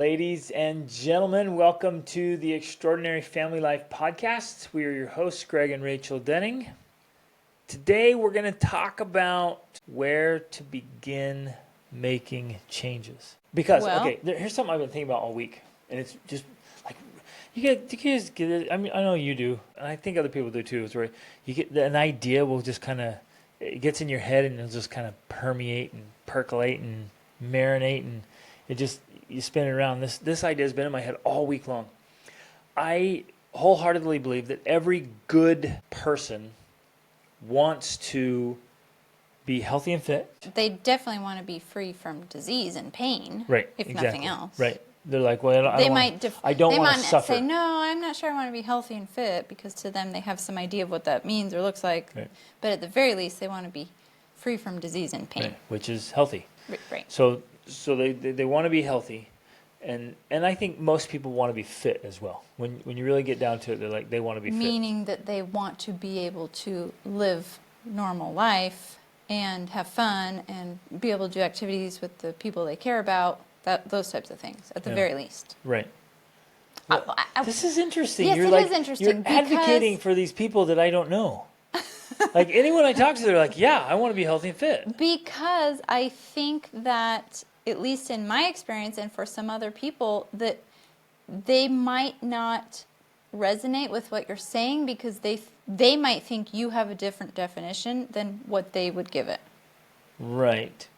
Ladies and gentlemen, welcome to the Extraordinary Family Life Podcast. We are your hosts, Greg and Rachel Denning. Today we're going to talk about where to begin making changes. Because, here's something I've been thinking about all week. And it's just like, you guys get it. I mean, I know you do. And I think other people do too. It's where you get an idea will just kind of, it gets in your head and it'll just kind of permeate and percolate and marinate, and it just, you spin it around. This idea has been in my head all week long. I wholeheartedly believe that every good person wants to be healthy and fit. They definitely want to be free from disease and pain, right? If exactly. Nothing else. Right. They're like, well, I don't want to suffer. Say, no, I'm not sure I want to be healthy and fit, because to them they have some idea of what that means or looks like. Right. But at the very least, they want to be free from disease and pain. Right. Which is healthy. Right. So they want to be healthy. And I think most people want to be fit as well. When you really get down to it, they're like, they want to be fit. Meaning that they want to be able to live normal life and have fun and be able to do activities with the people they care about, those types of things, at the very least. Right. Well, this is interesting. Yes, it is interesting. You're advocating for these people that I don't know. Like, anyone I talk to, they're like, yeah, I want to be healthy and fit. Because I think that, at least in my experience and for some other people, that they might not resonate with what you're saying because they might think you have a different definition than what they would give it. Right.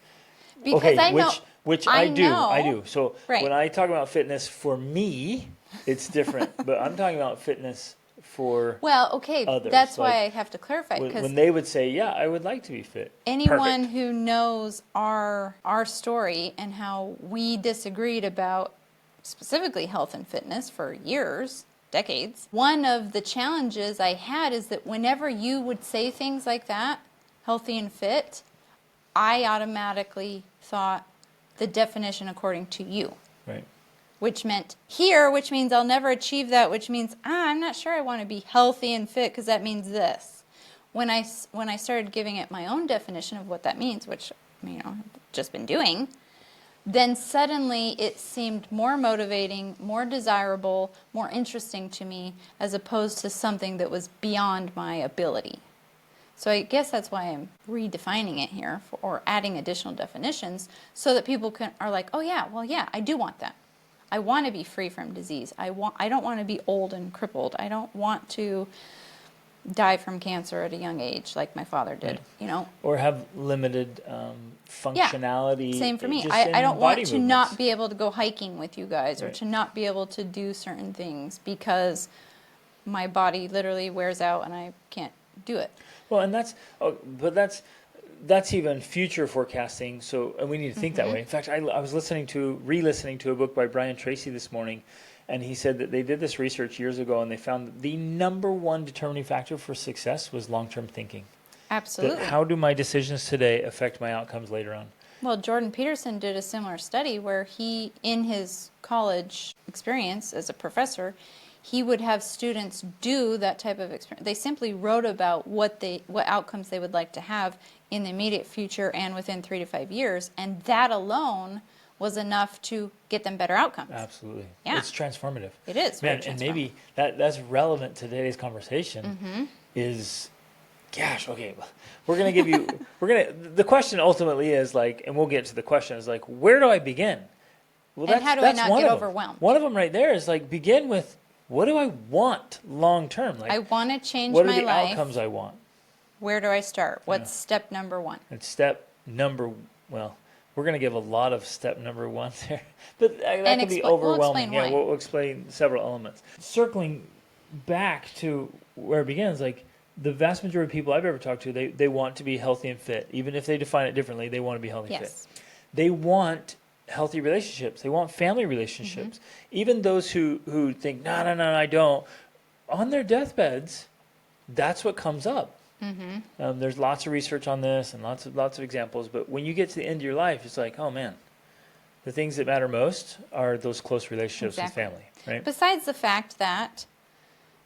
Because okay, I know... Which I do. Know. So when I talk about fitness, for me, it's different. But I'm talking about fitness for others. That's why I have to clarify. When they would say, yeah, I would like to be fit. Anyone who knows our story and how we disagreed about specifically health and fitness for years, decades, one of the challenges I had is that whenever you would say things like that, healthy and fit, I automatically thought the definition according to you. Right. Which meant here, which means I'll never achieve that, which means, I'm not sure I want to be healthy and fit because that means this. When I started giving it my own definition of what that means, which, I've just been doing, then suddenly it seemed more motivating, more desirable, more interesting to me, as opposed to something that was beyond my ability. So I guess that's why I'm redefining it here, or adding additional definitions, so that people are like, oh yeah, well yeah, I do want that. I want to be free from disease. I don't want to be old and crippled. I don't want to die from cancer at a young age like my father did, Or have limited functionality. Yeah, same for me. I don't want to not be able to go hiking with you guys, or to not be able to do certain things because my body literally wears out and I can't do it. Well, and that's even future forecasting. So, and we need to think that way. In fact, I was re-listening to a book by Brian Tracy this morning, and he said that they did this research years ago, and they found that the number one determining factor for success was long-term thinking. Absolutely. That how do my decisions today affect my outcomes later on? Well, Jordan Peterson did a similar study where he, in his college experience as a professor, he would have students do that type of experience. They simply wrote about what outcomes they would like to have in the immediate future and within 3 to 5 years, and that alone was enough to get them better outcomes. Absolutely. Yeah. It's transformative. It is. Man, and maybe that's relevant to today's conversation is, gosh, okay, we're going to give you, the question ultimately is like, and we'll get to the question, is like, where do I begin? Well, and how do I not get overwhelmed? One of them right there is like, begin with, what do I want long term? Like, I want to change my life. What are the outcomes I want? Where do I start? What's step number one? Well, we're going to give a lot of step number ones here. But that can be overwhelming. We'll explain several elements. Circling back to where it begins, like the vast majority of people I've ever talked to, they want to be healthy and fit. Even if they define it differently, they want to be healthy and fit. They want healthy relationships. They want family relationships. Even those who think, no, I don't. On their deathbeds, that's what comes up. There's lots of research on this and lots of examples. But when you get to the end of your life, it's like, oh man, the things that matter most are those close relationships with family, right? Besides the fact that,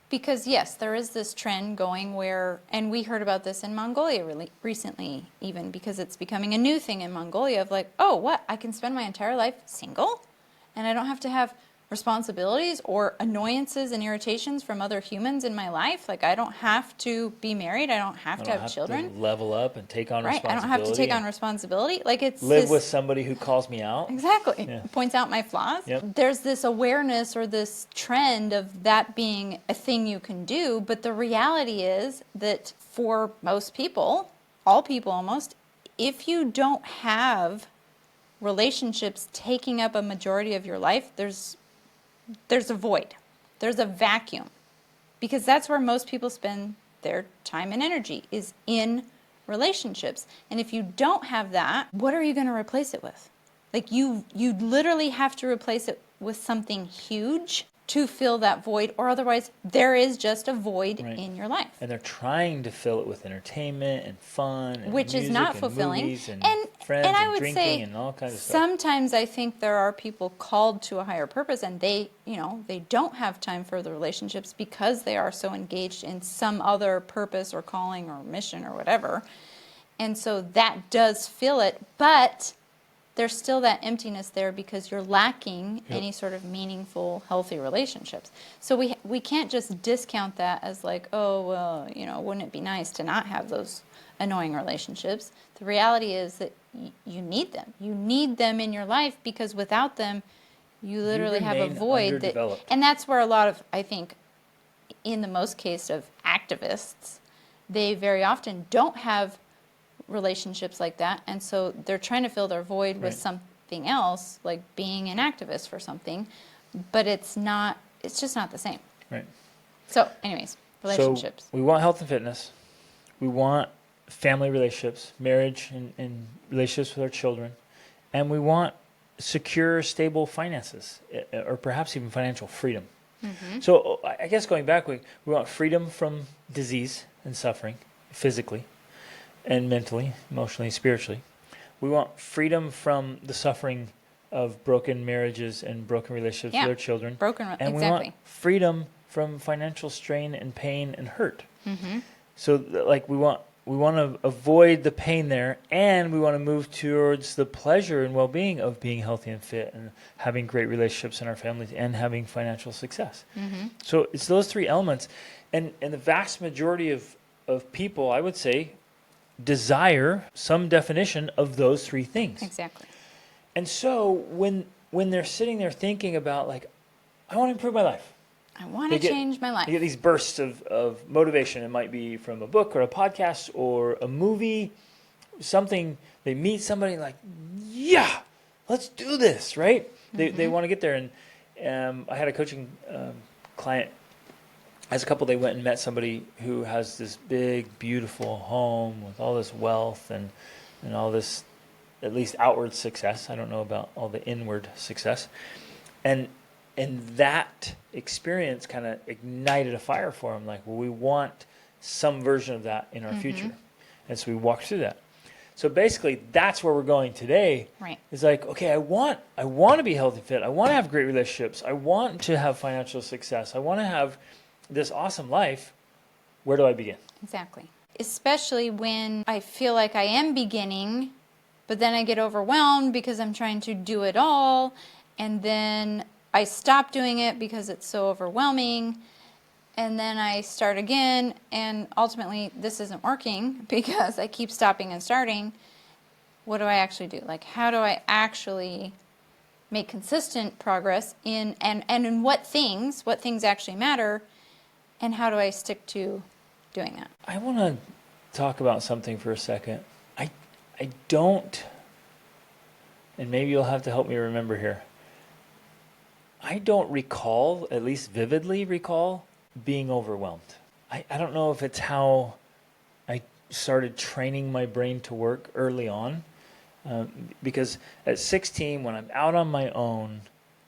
because yes, there is this trend going where, and we heard about this in Mongolia really recently, even because it's becoming a new thing in Mongolia of like, oh, what? I can spend my entire life single and I don't have to have responsibilities or annoyances and irritations from other humans in my life. Like, I don't have to be married. I don't have to have children. To level up and take on Right. I don't have to take on responsibility. Like, it's live with somebody who calls me out. Exactly. Yeah. Points out my flaws. Yep. There's this awareness or this trend of that being a thing you can do. But the reality is that for most people, all people almost, if you don't have relationships taking up a majority of your life, there's a void. There's a vacuum. Because that's where most people spend their time and energy, is in relationships. And if you don't have that, what are you going to replace it with? Like, you literally have to replace it with something huge to fill that void, or otherwise there is just a void in your life. And they're trying to fill it with entertainment and fun, and which is not fulfilling. And friends and I and would drinking say and all kinds of stuff. sometimes I think there are people called to a higher purpose, and they don't have time for the relationships because they are so engaged in some other purpose or calling or mission or whatever. And so that does fill it, but there's still that emptiness there because you're lacking any sort of meaningful, healthy relationships. So we can't just discount that as like, oh, well, wouldn't it be nice to not have those annoying relationships? The reality is that you need them. You need them in your life, because without them, you literally have a void. And that's where a lot of, I think, in the most case of activists, they very often don't have relationships like that, and so they're trying to fill their void with something else, like being an activist for something, but it's just not the same. Right. So anyways, relationships. So we want health and fitness. We want family relationships, marriage and relationships with our children. And we want secure, stable finances, or perhaps even financial freedom. Mm-hmm. So I guess going back, we want freedom from disease and suffering, physically and mentally, emotionally, spiritually. We want freedom from the suffering of broken marriages and broken relationships with our children. And we want freedom from financial strain and pain and hurt. Mm-hmm. So we want to avoid the pain there, and we want to move towards the pleasure and well-being of being healthy and fit and having great relationships in our families and having financial success. Mm-hmm. So it's those three elements. And the vast majority of people, I would say, desire some definition of those three things. Exactly. And so when they're sitting there thinking about, like, I want to improve my life. I want to change my life. You get these bursts of motivation. It might be from a book or a podcast or a movie, something. They meet somebody like, yeah, let's do this, right? Mm-hmm. They want to get there. And I had a coaching client. As a couple, they went and met somebody who has this big, beautiful home with all this wealth and all this, at least outward success. I don't know about all the inward success. And that experience kind of ignited a fire for them. Like, well, we want some version of that in our future. And so we walked through that. So basically, that's where we're going today. Right. It's like, okay, I want to be healthy, fit. I want to have great relationships. I want to have financial success. I want to have this awesome life. Where do I begin? Exactly. Especially when I feel like I am beginning, but then I get overwhelmed because I'm trying to do it all, and then I stop doing it because it's so overwhelming, and then I start again, and ultimately this isn't working because I keep stopping and starting. What do I actually do? Like, how do I actually make consistent progress in in what things actually matter? And how do I stick to doing that? I want to talk about something for a second. I don't, and maybe you'll have to help me remember here. I don't recall, at least vividly recall, being overwhelmed. I don't know if it's how I started training my brain to work early on. Because at 16, when I'm out on my own,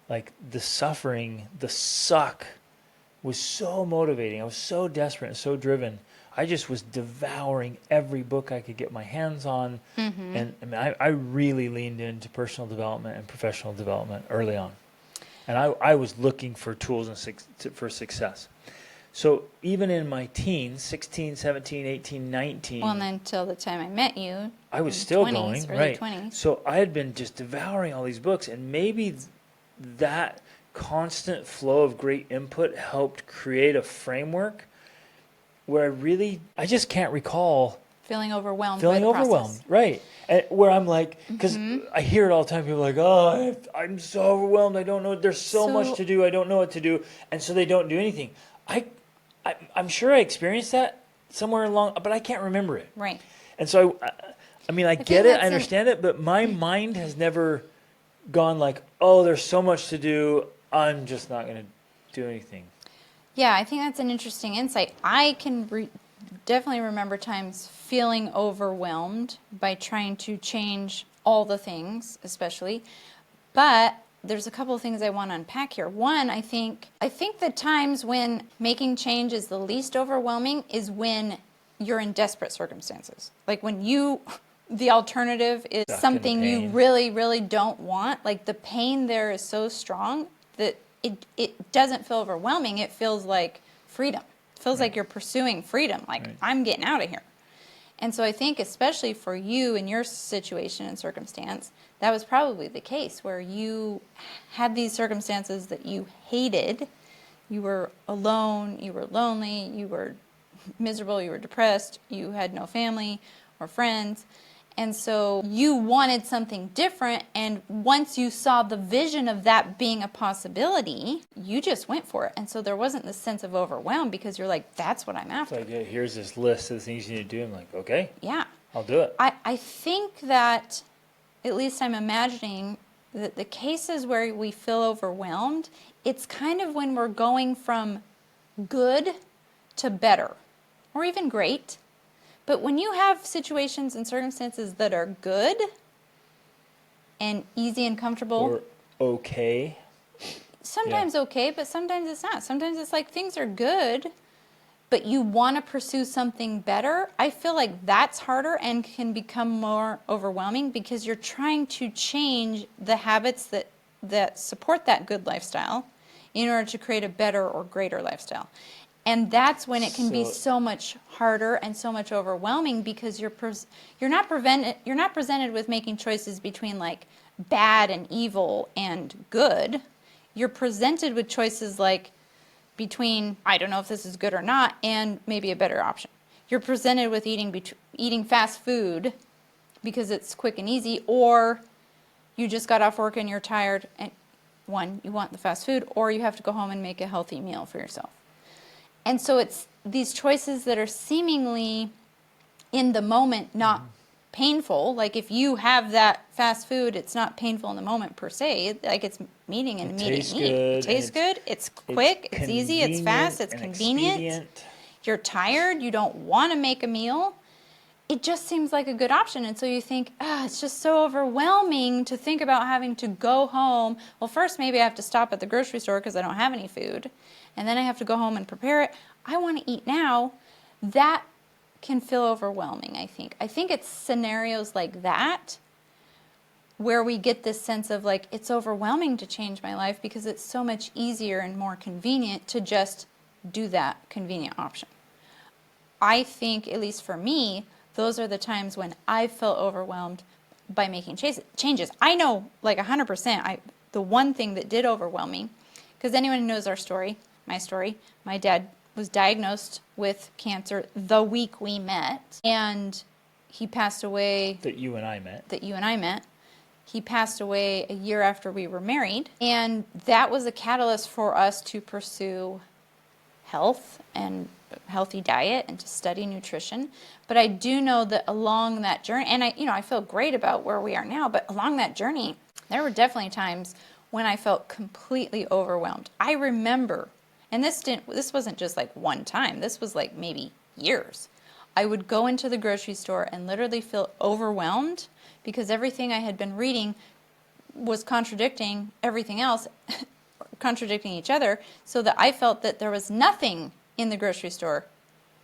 like, the suffering, the suck was so motivating. I was so desperate and so driven. I just was devouring every book I could get my hands on. Mm-hmm. And I mean, I really leaned into personal development and professional development early on. And I was looking for tools for success. So even in my teens, 16, 17, 18, 19. Well, and then until the time I met you. I was still 20s, going, early right. 20s. So I had been just devouring all these books, and maybe that constant flow of great input helped create a framework where I just can't recall Feeling overwhelmed feeling by the overwhelmed, process. right? And where I'm like, because I hear it all the time. People are like, "Oh, I'm so overwhelmed. I don't know. There's so much to do. I don't know what to do," and so they don't do anything. I'm sure I experienced that somewhere along, but I can't remember it. Right. And so I mean, I think get it, that's I understand it, but my mind has never gone like, "Oh, there's so much to do. I'm just not going to do anything." Yeah, I think that's an interesting insight. I can definitely remember times feeling overwhelmed by trying to change all the things, especially. But there's a couple of things I want to unpack here. One, I think the times when making change is the least overwhelming is when you're in desperate circumstances. Like when the alternative is Stuck in the something you pain. really, really don't want. Like the pain there is so strong that it doesn't feel overwhelming. It feels like freedom. It feels like you're pursuing freedom. Like I'm getting out of here. And so I think especially for you in your situation and circumstance, that was probably the case where you had these circumstances that you hated. You were alone, you were lonely, you were miserable, you were depressed, you had no family or friends. And so you wanted something different, and once you saw the vision of that being a possibility, you just went for it. And so there wasn't this sense of overwhelm because you're like, that's what I'm after. It's like, yeah, here's this list of things you need to do. I'm like, okay, Yeah. I'll do it. I think that, at least I'm imagining, that the cases where we feel overwhelmed, it's kind of when we're going from good to better, or even great. But when you have situations and circumstances that are good and easy and comfortable, Or okay. sometimes okay, but sometimes it's not. Sometimes it's like things are good, but you want to pursue something better. I feel like that's harder and can become more overwhelming because you're trying to change the habits that support that good lifestyle in order to create a better or greater lifestyle. And that's when it can be so much harder and so much overwhelming because you're not presented with making choices between like bad and evil and good. You're presented with choices like between I don't know if this is good or not and maybe a better option. You're presented with eating fast food because it's quick and easy, or you just got off work and you're tired and you want the fast food, or you have to go home and make a healthy meal for yourself. And so it's these choices that are seemingly in the moment not painful. Like if you have that fast food, it's not painful in the moment per se. Like it's meeting an immediate need. It tastes good. It's quick. It's easy. It's fast. It's convenient. Expedient. You're tired. You don't want to make a meal. It just seems like a good option. And so you think, it's just so overwhelming to think about having to go home. Well, first maybe I have to stop at the grocery store because I don't have any food. And then I have to go home and prepare it. I want to eat now. That can feel overwhelming, I think. I think it's scenarios like that where we get this sense of like, it's overwhelming to change my life because it's so much easier and more convenient to just do that convenient option. I think, at least for me, those are the times when I felt overwhelmed by making changes. I know, like 100%, the one thing that did overwhelm me, because anyone who knows our story, my dad was diagnosed with cancer the week we met, and he passed away. That you and I met. He passed away a year after we were married, and that was a catalyst for us to pursue health and healthy diet and to study nutrition. But I do know that along that journey, and I feel great about where we are now, but along that journey, there were definitely times when I felt completely overwhelmed. I remember, and this wasn't just like one time, this was like maybe years. I would go into the grocery store and literally feel overwhelmed because everything I had been reading was contradicting everything else, contradicting each other, so that I felt that there was nothing in the grocery store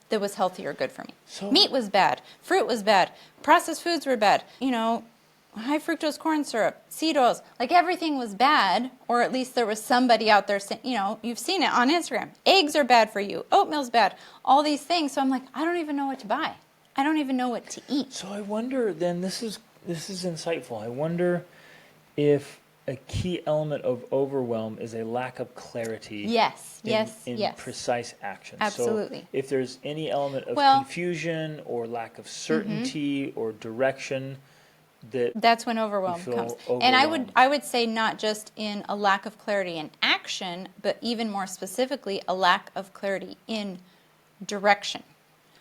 that was healthy or good for me. So, meat was bad, fruit was bad, processed foods were bad, high fructose corn syrup, seed oils, like everything was bad, or at least there was somebody out there saying, you've seen it on Instagram. Eggs are bad for you, oatmeal's bad, all these things. So I'm like, I don't even know what to buy. I don't even know what to eat. So I wonder then, this is insightful. I wonder if a key element of overwhelm is a lack of clarity. Yes, in, yes, in yes. precise action. Absolutely. So if there's any element of Well, confusion or lack of certainty or direction, that's when you overwhelm feel comes. overwhelmed. And I would say not just in a lack of clarity in action, but even more specifically, a lack of clarity in direction.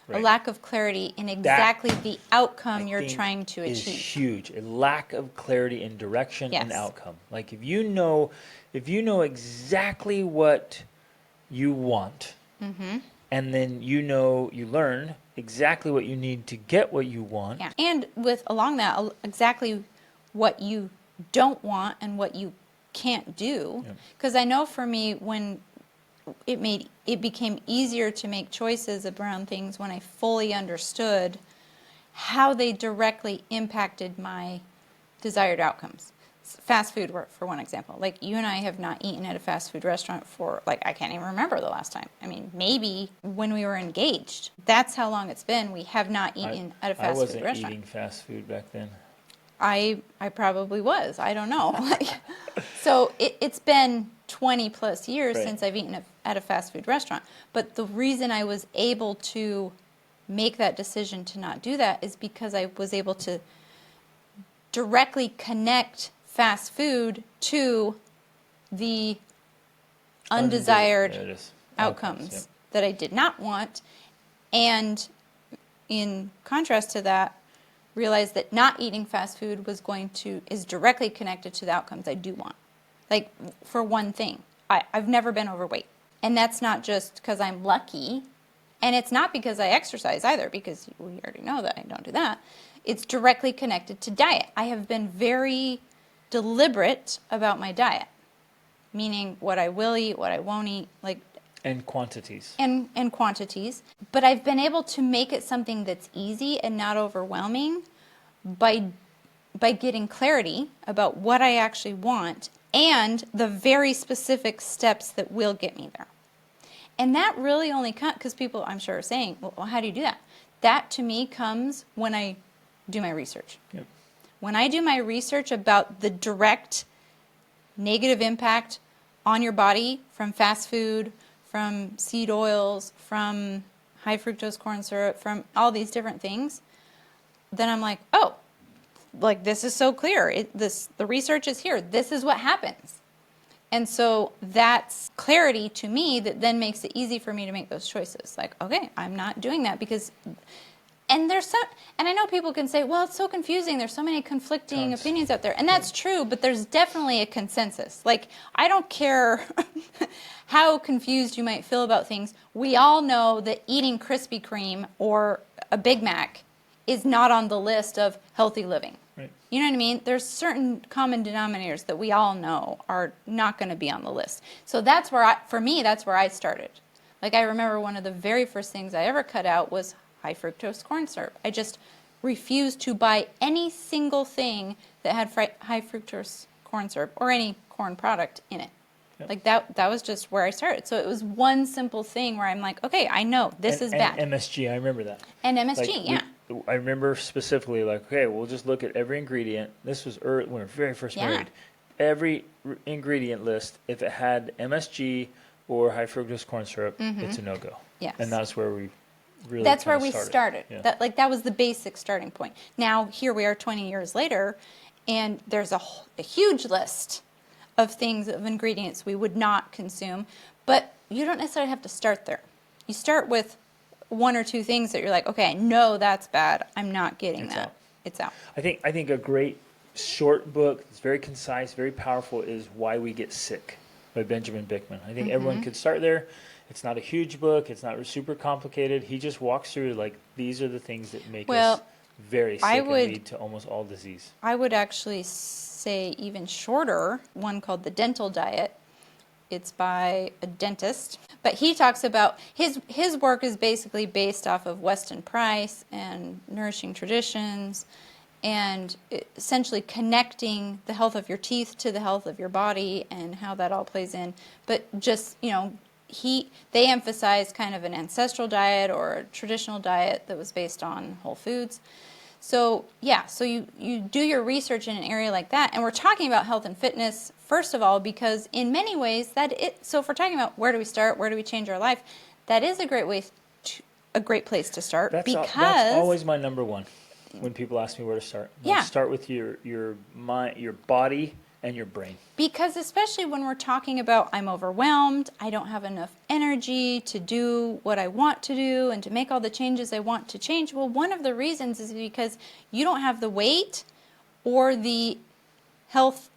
A Right. lack of clarity in exactly the outcome I you're think trying to is achieve. huge. A lack of clarity in direction and Yes. outcome. Like if you know exactly what you want, and then you learn exactly what you need to get what you want. Yeah. And with along that, exactly what you don't want and what you can't do. Yep. Because I know for me, when it became easier to make choices around things when I fully understood how they directly impacted my desired outcomes. Fast food, for one example. Like, you and I have not eaten at a fast food restaurant for, like, I can't even remember the last time. I mean, maybe when we were engaged. That's how long it's been. We have not eaten at a fast food restaurant. I wasn't eating fast food back then. I probably was. I don't know. So it's been 20 plus years Right. since I've eaten at a fast food restaurant. But the reason I was able to make that decision to not do that is because I was able to directly connect fast food to the undesired There it is. outcomes Yep. that I did not want. And in contrast to that, realized that not eating fast food is directly connected to the outcomes I do want. Like, for one thing, I've never been overweight. And that's not just because I'm lucky. And it's not because I exercise either, because we already know that I don't do that. It's directly connected to diet. I have been very deliberate about my diet, meaning what I will eat, what I won't eat, And quantities. and quantities. But I've been able to make it something that's easy and not overwhelming by getting clarity about what I actually want and the very specific steps that will get me there. And that really only comes because people, I'm sure, are saying, well, how do you do that? That, to me, comes when I do my research. Yep. When I do my research about the direct negative impact on your body from fast food, from seed oils, from high fructose corn syrup, from all these different things, then I'm like, oh, like, this is so clear. The research is here. This is what happens. And so that's clarity to me that then makes it easy for me to make those choices. Like, okay, I'm not doing that because, and I know people can say, well, it's so confusing. There's so many conflicting opinions out there. And that's true, but there's definitely a consensus. Like, I don't care how confused you might feel about things. We all know that eating Krispy Kreme or a Big Mac is not on the list of healthy living. Right. You know what I mean? There's certain common denominators that we all know are not going to be on the list. So that's where for me, that's where I started. Like, I remember one of the very first things I ever cut out was high fructose corn syrup. I just refused to buy any single thing that had high fructose corn syrup or any corn product in it. Yep. Like, that was just where I started. So it was one simple thing where I'm like, okay, I know this is bad. And MSG, I remember that. And MSG, yeah. I remember specifically, like, okay, we'll just look at every ingredient. This was when we were very first married. Every ingredient list, if it had MSG or high fructose corn syrup, it's a no-go. Yes. And that's where we really That's where we started. Yeah. That was the basic starting point. Now, here we are 20 years later, and there's a huge list of things, of ingredients we would not consume. But you don't necessarily have to start there. You start with one or two things that you're like, okay, I know that's bad. I'm not getting that. It's out. I think a great short book that's very concise, very powerful is Why We Get Sick by Benjamin Bickman. I think everyone could start there. It's not a huge book. It's not super complicated. He just walks through, like, these are the things that make us very sick and lead to almost all disease. I would actually say even shorter, one called The Dental Diet. It's by a dentist, but he talks about his work is basically based off of Weston Price and Nourishing Traditions, and essentially connecting the health of your teeth to the health of your body and how that all plays in. But just, they emphasize kind of an ancestral diet or a traditional diet that was based on whole foods. So yeah, so you do your research in an area like that, and we're talking about health and fitness first of all because in many ways so if we're talking about where do we start, where do we change our life, that is a great place to start That's because always my number one when people ask me where to start. Yeah. Start with your mind, your body, and your brain. Because especially when we're talking about I'm overwhelmed, I don't have enough energy to do what I want to do and to make all the changes I want to change. Well, one of the reasons is because you don't have the weight or the health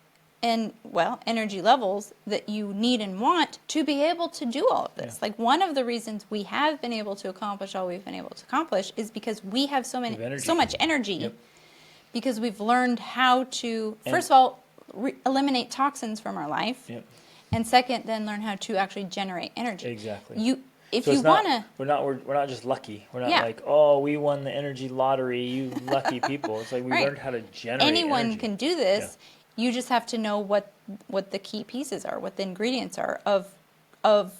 and, well, energy levels that you need and want to be able to do all of this. Yeah. Like one of the reasons we have been able to accomplish all we've been able to accomplish is because we have so much energy. Yep. Because we've learned how to, first of all, eliminate toxins from our life, Yep. and second, then learn how to actually generate energy. Exactly. If So you want to, we're not just lucky. We're not Yeah. like, oh, we won the energy lottery, you lucky people. It's like we Right. learned how to generate anyone energy. can do this. You just have to know what the key pieces are, what the ingredients are of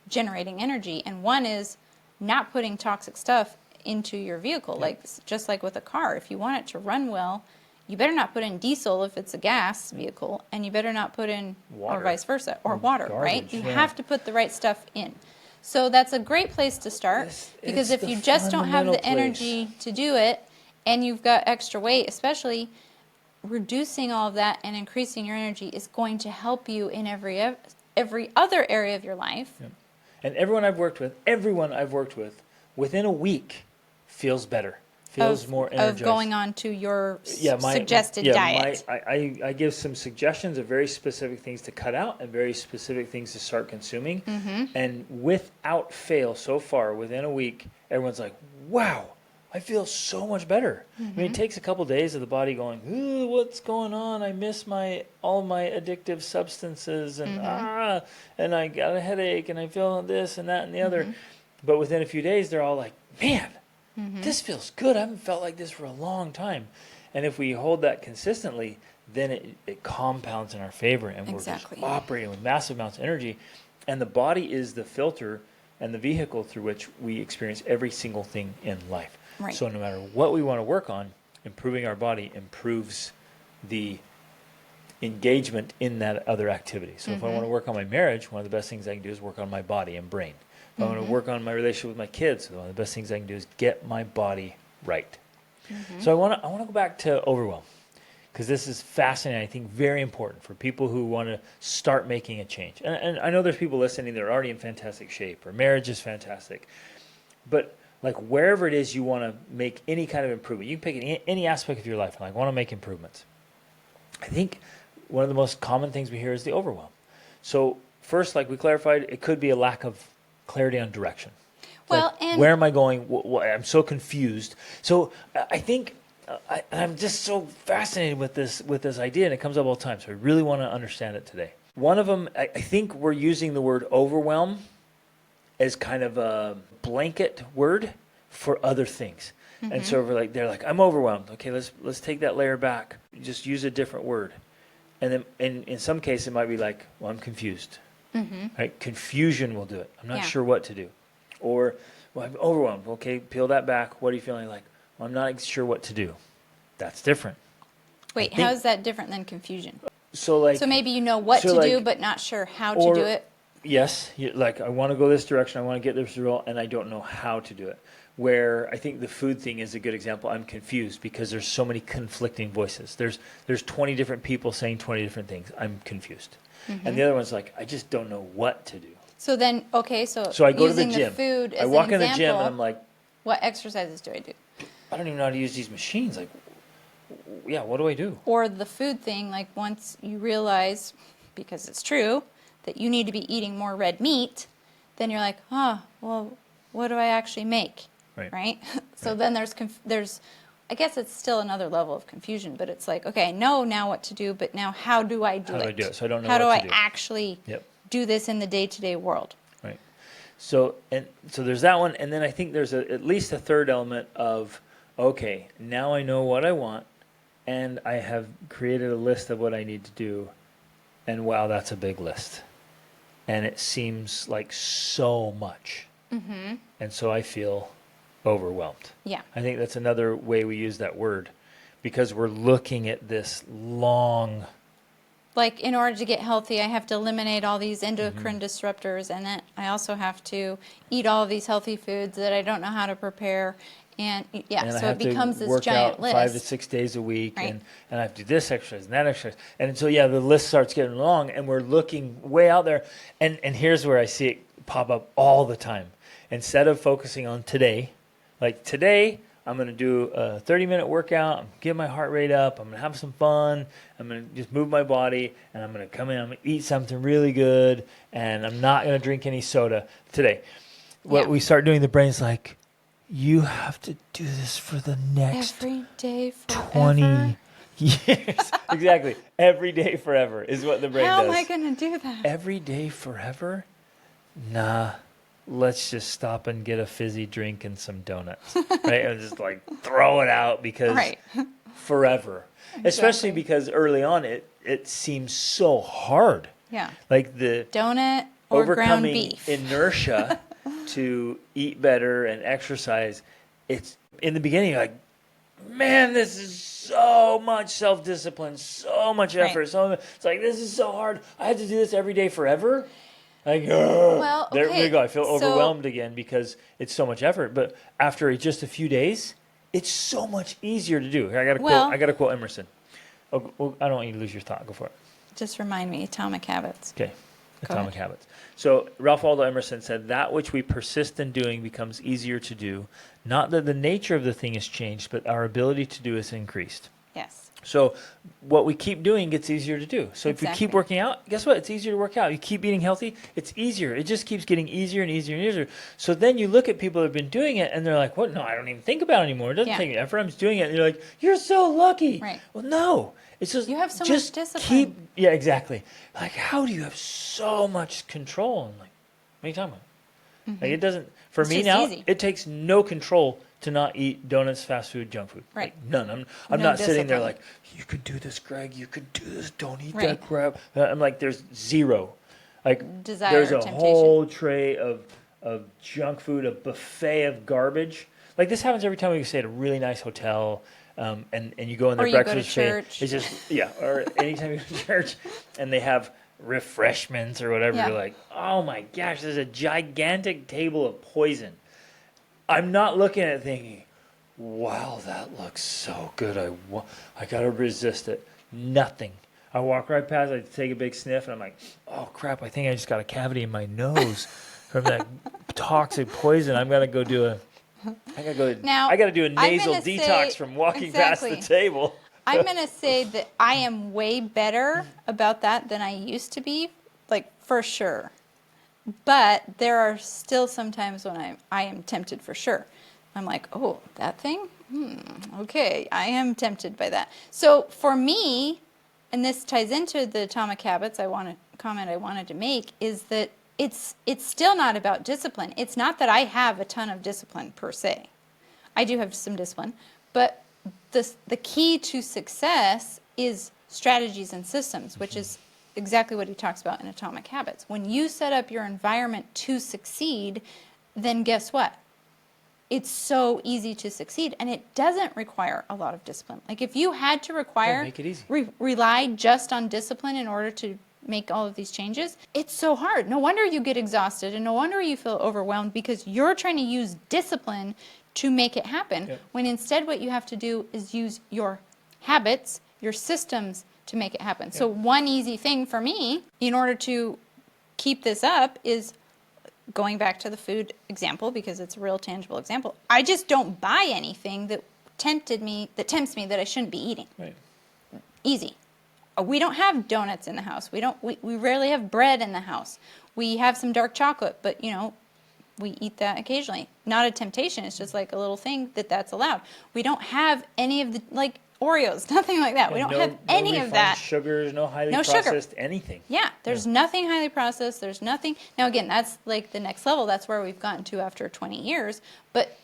generating energy. And one is not putting toxic stuff into your vehicle, like just like with a car. If you want it to run well, you better not put in diesel if it's a gas vehicle, and you better not put in, Water. or vice versa, or water, right? Garbage, You yeah. have to put the right stuff in. So that's a great place to start, because it's if the you just don't have the fundamental energy to do it, and you've got extra weight, especially, reducing all of that and increasing your energy is going to help you in every other area of your life. Yep. And everyone I've worked with, within a week, feels better, feels more energized. Of going on to your suggested yeah, diet. I give some suggestions of very specific things to cut out and very specific things to start consuming. Mm-hmm. And without fail, so far, within a week, everyone's like, wow, I feel so much better. I mean, it takes a couple days of the body going, ooh, what's going on? I miss all my addictive substances and and I got a headache and I feel this and that and the other. But within a few days, they're all like, man, this feels good. I haven't felt like this for a long time. And if we hold that consistently, then it compounds in our favor, and Exactly. we're just operating with massive amounts of energy. And the body is the filter and the vehicle through which we experience every single thing in life. Right. So no matter what we want to work on, improving our body improves the engagement in that other activity. So if I want to work on my marriage, one of the best things I can do is work on my body and brain. If I want to work on my relationship with my kids, one of the best things I can do is get my body right. So I want to go back to overwhelm, because this is fascinating. I think very important for people who want to start making a change. And I know there's people listening that are already in fantastic shape, or marriage is fantastic. But like wherever it is you want to make any kind of improvement, you can pick any aspect of your life, and like want to make improvements. I think one of the most common things we hear is the overwhelm. So first, like we clarified, it could be a lack of clarity on direction. Well, Like, and where am I going? I'm so confused. So I think I'm just so fascinated with this idea, and it comes up all the time. So I really want to understand it today. One of them, I think we're using the word overwhelm as kind of a blanket word for other things. And so they're like, I'm overwhelmed. Okay, let's take that layer back. Just use a different word. And then in some cases, it might be like, well, I'm confused. Right? Confusion will do it. I'm not sure what to do. Or, well, I'm overwhelmed. Okay, peel that back. What are you feeling like? Well, I'm not sure what to do. That's different. wait, how is that different than confusion? So maybe you know what to do, but not sure how to do it. Yes, like I want to go this direction. I want to get this result, and I don't know how to do it. Where I think the food thing is a good example. I'm confused because there's so many conflicting voices. There's 20 different people saying 20 different things. I'm confused. And the other one's like, I just don't know what to do. So then, okay, so I go to the using gym. food as I walk an in the example, gym and I'm like, what exercises do I do? I don't even know how to use these machines. Like, yeah, what do I do? Or the food thing, like once you realize, because it's true, that you need to be eating more red meat, then you're like, well, what do I actually make? Right? So then there's, I guess it's still another level of confusion, but it's like, okay, I know now what to do, but now how do I do it? How do I do it? So I don't know how what do to do. I actually do this in the day-to-day world? Right. So there's that one, and then I think there's at least a third element of, okay, now I know what I want, and I have created a list of what I need to do, and wow, that's a big list. And it seems like so much. And so I feel overwhelmed. Yeah. I think that's another way we use that word, because we're looking at this long. Like, in order to get healthy, I have to eliminate all these endocrine disruptors, and then I also have to eat all of these healthy foods that I don't know how to prepare. And yeah, And I so have it becomes to this work giant out list. 5 to 6 days a week, Right. and I have to do this exercise and that exercise. And so, yeah, the list starts getting long, and we're looking way out there. And here's where I see it pop up all the time. Instead of focusing on today, like today, I'm going to do a 30-minute workout. I'm get my heart rate up. I'm going to have some fun. I'm going to just move my body, and I'm going to come in. I'm going to eat something really good, and I'm not going to drink any soda today. What Yeah. we start doing, the brain's like, you have to do this for the next Every day forever. 20 years. Exactly. Every day forever is what the brain How does. am I going to do that? Every day forever? Nah. Let's just stop and get a fizzy drink and some donuts. Right? And just like throw it out because Right. forever. Especially because early on it seems so hard. Yeah. Like the Donut or ground overcoming beef. inertia to eat better and exercise. It's in the beginning, you're like, man, this is so much self-discipline, so much effort. Right. It's like, this is so hard. I have to do this every day forever. Like, there okay, we go. I feel so- overwhelmed again because it's so much effort. But after just a few days, it's so much easier to do. Here, I got to quote Emerson. Oh, well, I don't want you to lose your thought. Go for it. Just remind me, Atomic Habits. Okay. Go Atomic ahead. Habits. So Ralph Waldo Emerson said, that which we persist in doing becomes easier to do. Not that the nature of the thing has changed, but our ability to do has increased. Yes. So what we keep doing gets easier to do. So if you keep Exactly. working out, guess what? It's easier to work out. You keep eating healthy, it's easier. It just keeps getting easier and easier and easier. So then you look at people that have been doing it, and they're like, what? No, I don't even think about it anymore. It doesn't Yeah. take effort. I'm just doing it. And you're like, you're so lucky. Right. Well, no. It's just You have so just much discipline. Yeah, exactly. Like, how do you have so much control? And like, what are you talking about? Like, it doesn't. For It's me just now, easy. it takes no control to not eat donuts, fast food, junk food. Right. Like, none. I'm No not sitting there discipline. like, you could do this, Greg. You could do this. Don't eat Right. that crap. I'm like, there's zero. Like, Desire there's or a temptation. whole tray of junk food, a buffet of garbage. Like, this happens every time we stay at a really nice hotel. And you go in their Or you go to breakfast buffet. church. It's just, yeah. Or anytime you go to church and they have refreshments or whatever, Yeah. you're like, oh my gosh, there's a gigantic table of poison. I'm not looking at it thinking, wow, that looks so good. I got to resist it. Nothing. I walk right past, I take a big sniff, and I'm like, oh crap, I think I just got a cavity in my nose from that toxic poison. I'm going to go do Now, I got to do a I'm nasal gonna detox say- from walking past exactly. the table. I'm going to say that I am way better about that than I used to be, like, for sure. But there are still some times when I am tempted for sure. I'm like, oh, that thing? Okay, I am tempted by that. So for me, and this ties into the Atomic Habits I wanted to make, is that it's still not about discipline. It's not that I have a ton of discipline per se. I do have some discipline, but the key to success is strategies and systems, which is exactly what he talks about in Atomic Habits. When you set up your environment to succeed, then guess what? It's so easy to succeed, and it doesn't require a lot of discipline. Like, if you had to make it easy. rely just on discipline in order to make all of these changes, it's so hard. No wonder you get exhausted, and no wonder you feel overwhelmed, because you're trying to use discipline to make it happen, when instead what you have to do is use your habits, your systems to make it happen. So one easy thing for me, in order to keep this up, is going back to the food example, because it's a real tangible example. I just don't buy anything that tempts me that I shouldn't be eating. Right. Easy. We don't have donuts in the house. We rarely have bread in the house. We have some dark chocolate, but we eat that occasionally. Not a temptation. It's just like a little thing that's allowed. We don't have any of the, like, Oreos, nothing like that. We don't have any of refined that. Sugars, no highly No sugar. processed anything. Yeah, there's nothing highly processed. There's nothing. Now, again, that's like the next level. That's where we've gotten to after 20 years. But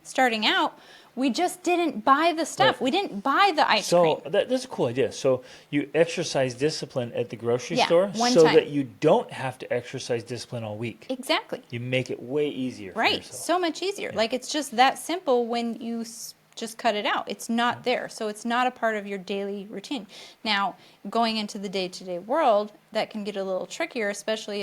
starting out, We just didn't buy the stuff. Right. We didn't buy the ice cream. So that's a cool idea. So you exercise discipline at the grocery Yeah, store one so time. that you don't have to exercise discipline all week. Exactly. You make it way easier for Right. yourself. So much easier. Like, it's just that simple when you just cut it out. It's not there. So it's not a part of your daily routine. Now, going into the day-to-day world, that can get a little trickier, especially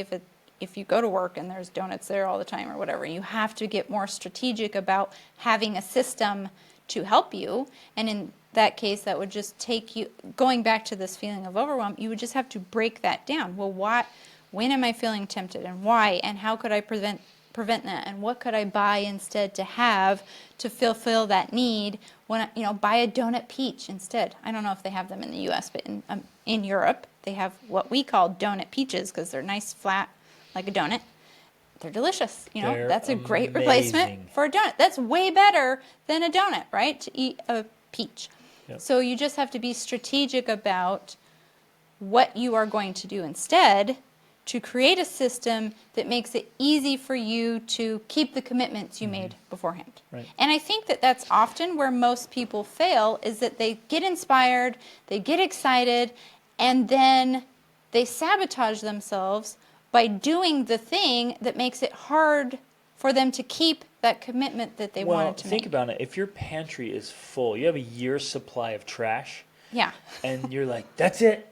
if you go to work and there's donuts there all the time or whatever. You have to get more strategic about having a system to help you. And in that case, that would just take you, going back to this feeling of overwhelm, you would just have to break that down. Well, when am I feeling tempted, and why, and how could I prevent that, and what could I buy instead to have to fulfill that need? When buy a donut peach instead. I don't know if they have them in the U.S., but in Europe they have what we call donut peaches because they're nice, flat, like a donut. They're delicious. They're That's a great amazing. replacement for a donut. That's way better than a donut, right? To eat a peach. Yep. So you just have to be strategic about what you are going to do instead to create a system that makes it easy for you to keep the commitments you made beforehand. Right. And I think that that's often where most people fail, is that they get inspired, they get excited, and then they sabotage themselves by doing the thing that makes it hard for them to keep that commitment that they wanted to Well, think make. about it. If your pantry is full, you have a year's supply of trash, Yeah. and you're like, that's it.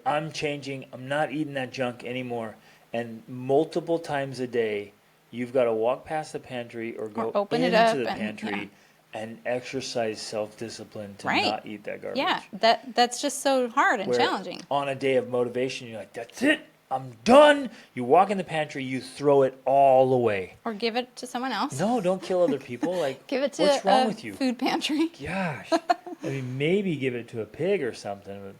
I'm changing. I'm not eating that junk anymore. And multiple times a day, you've got to walk past the pantry or go open it into up the and- pantry and exercise self-discipline to Right. not eat that garbage. Yeah, that's just so hard and Where challenging. On a day of motivation, you're like, that's it. I'm done. You walk in the pantry, you throw it all away. Or give it to someone else. No, don't kill other people. Like, Give it to what's wrong a with you? food pantry. Gosh. I mean, maybe give it to a pig or something.